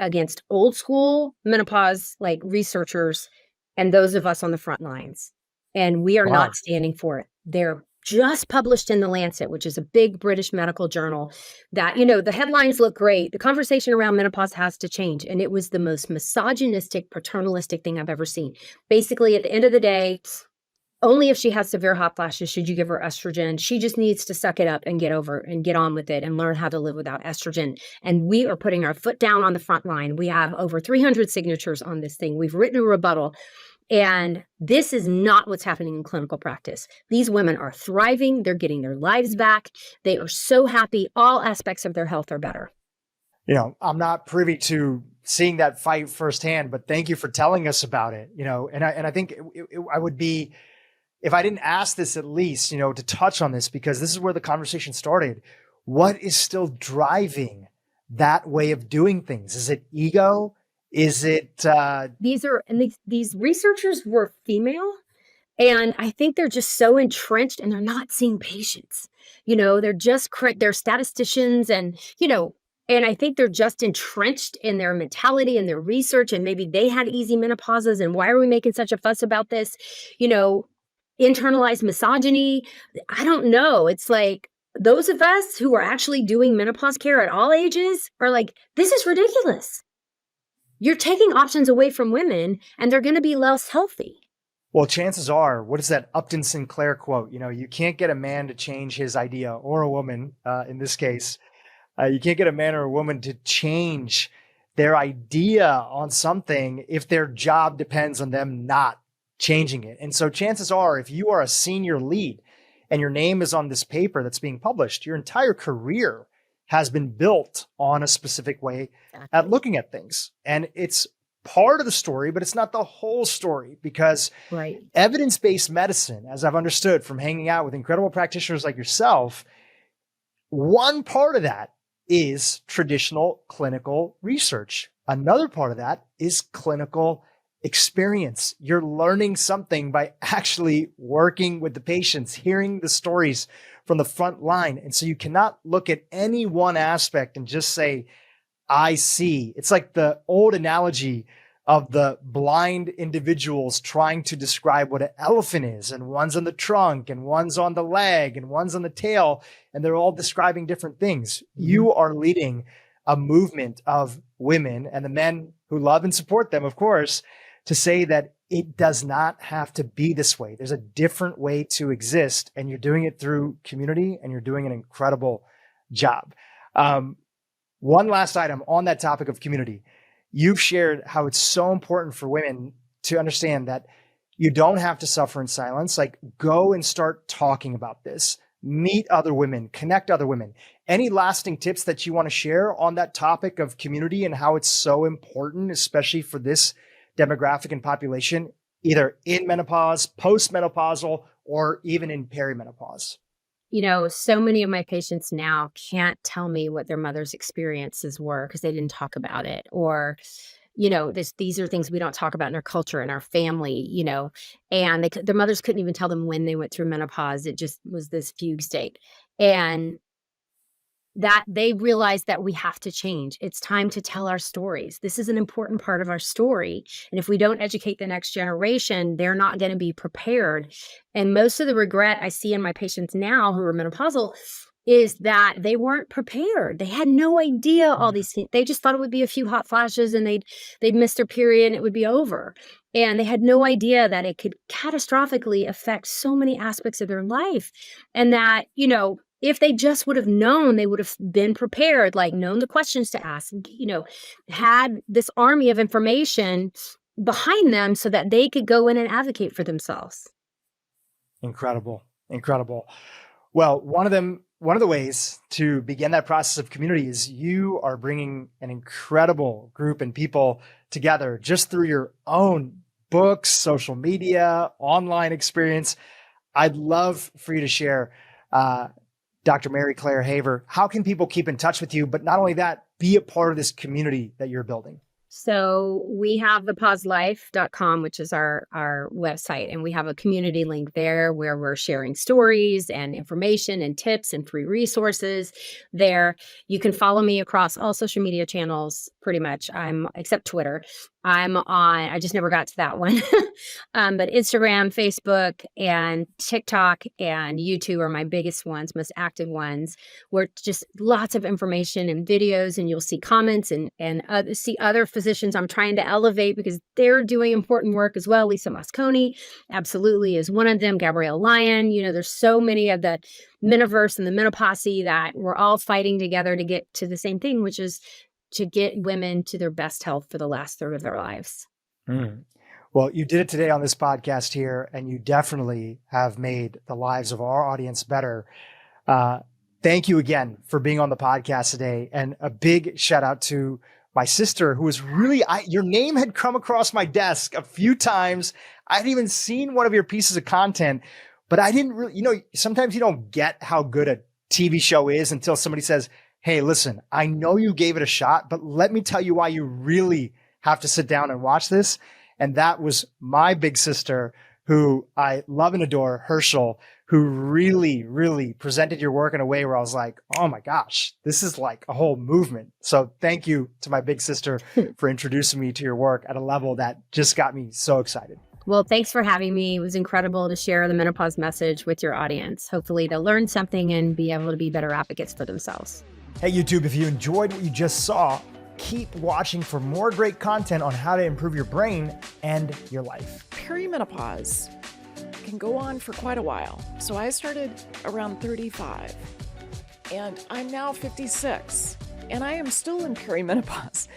against old school menopause, like researchers, and those of us on the front lines. And we are not standing for it. They're just published in The Lancet, which is a big British medical journal, that, the headlines look great. The conversation around menopause has to change. And it was the most misogynistic, paternalistic thing I've ever seen. Basically, at the end of the day, only if she has severe hot flashes should you give her estrogen. She just needs to suck it up and get on with it and learn how to live without estrogen. And we are putting our foot down on the front line. We have over 300 signatures on this thing. We've written a rebuttal. And this is not what's happening in clinical practice. These women are thriving. They're getting their lives back. They are so happy. All aspects of their health are better. I'm not privy to seeing that fight firsthand, but thank you for telling us about it. And I think I would be, if I didn't ask this at least, to touch on this, because this is where the conversation started. What is still driving that way of doing things? Is it ego? Is it these researchers were female, and I think they're just so entrenched and they're not seeing patients. They're statisticians, and and I think they're just entrenched in their mentality and their research, and maybe they had easy menopauses, and why are we making such a fuss about this? Internalized misogyny. I don't know. It's like those of us who are actually doing menopause care at all ages are like, this is ridiculous. You're taking options away from women and they're going to be less healthy. Well, chances are, what is that Upton Sinclair quote? You can't get a man to change his idea, or a woman in this case. You can't get a man or a woman to change their idea on something if their job depends on them not changing it. And so chances are, if you are a senior lead and your name is on this paper that's being published, your entire career has been built on a specific way at looking at things. And it's part of the story, but it's not the whole story, because evidence-based medicine, as I've understood from hanging out with incredible practitioners like yourself, one part of that is traditional clinical research. Another part of that is clinical experience. You're learning something by actually working with the patients, hearing the stories from the front line. And so you cannot look at any one aspect and just say, I see. It's like the old analogy of the blind individuals trying to describe what an elephant is, and one's on the trunk and one's on the leg and one's on the tail, and they're all describing different things. You are leading a movement of women and the men who love and support them, of course, to say that it does not have to be this way. There's a different way to exist, and you're doing it through community, and you're doing an incredible job. One last item on that topic of community. You've shared how it's so important for women to understand that you don't have to suffer in silence. Like, go and start talking about this, meet other women, connect other women. Any lasting tips that you want to share on that topic of community and how it's so important, especially for this demographic and population, either in menopause, postmenopausal, or even in perimenopause? You know, so many of my patients now can't tell me what their mother's experiences were because they didn't talk about it. Or, you know, these are things we don't talk about in our culture, in our family, you know, and their mothers couldn't even tell them when they went through menopause. It just was this fugue state. And that they realize that we have to change. It's time to tell our stories. This is an important part of our story. And if we don't educate the next generation, they're not going to be prepared. And most of the regret I see in my patients now who are menopausal is that they weren't prepared. They had no idea all these things. They just thought it would be a few hot flashes and they'd miss their period and it would be over. And they had no idea that it could catastrophically affect so many aspects of their life. And that, you know, if they just would have known, they would have been prepared, like known the questions to ask, you know, had this army of information behind them so that they could go in and advocate for themselves. Incredible. Incredible. Well, one of the ways to begin that process of community is you are bringing an incredible group and people together just through your own books, social media, online experience. I'd love for you to share, Dr. Mary Claire Haver, how can people keep in touch with you? But not only that, be a part of this community that you're building. So we have thepauselife.com, which is our website, and we have a community link there where we're sharing stories and information and tips and free resources there. You can follow me across all social media channels, pretty much. Except Twitter. I just never got to that one. But Instagram, Facebook, and TikTok and YouTube are my biggest ones, most active ones, where just lots of information and videos, and you'll see comments and see other physicians I'm trying to elevate because they're doing important work as well. Lisa Mosconi absolutely is one of them. Gabrielle Lyon, you know, there's so many of the Menoverse and the Menopause that we're all fighting together to get to the same thing, which is to get women to their best health for the last third of their lives. Well, you did it today on this podcast here, and you definitely have made the lives of our audience better. Thank you again for being on the podcast today. And a big shout out to my sister, who was really, your name had come across my desk a few times. I hadn't even seen one of your pieces of content, but I didn't really, you know, sometimes you don't get how good a TV show is until somebody says, hey, listen, I know you gave it a shot, but let me tell you why you really have to sit down and watch this. And that was my big sister, who I love and adore, Herschel, who really, really presented your work in a way where I was like, oh my gosh, this is like a whole movement. So thank you to my big sister for introducing me to your work at a level that just got me so excited. Well, thanks for having me. It was incredible to share the menopause message with your audience. Hopefully they'll learn something and be able to be better advocates for themselves. Hey, YouTube, if you enjoyed what you just saw, keep watching for more great content on how to improve your brain and your life. Perimenopause can go on for quite a while. So I started around 35 and I'm now 56 and I am still in perimenopause.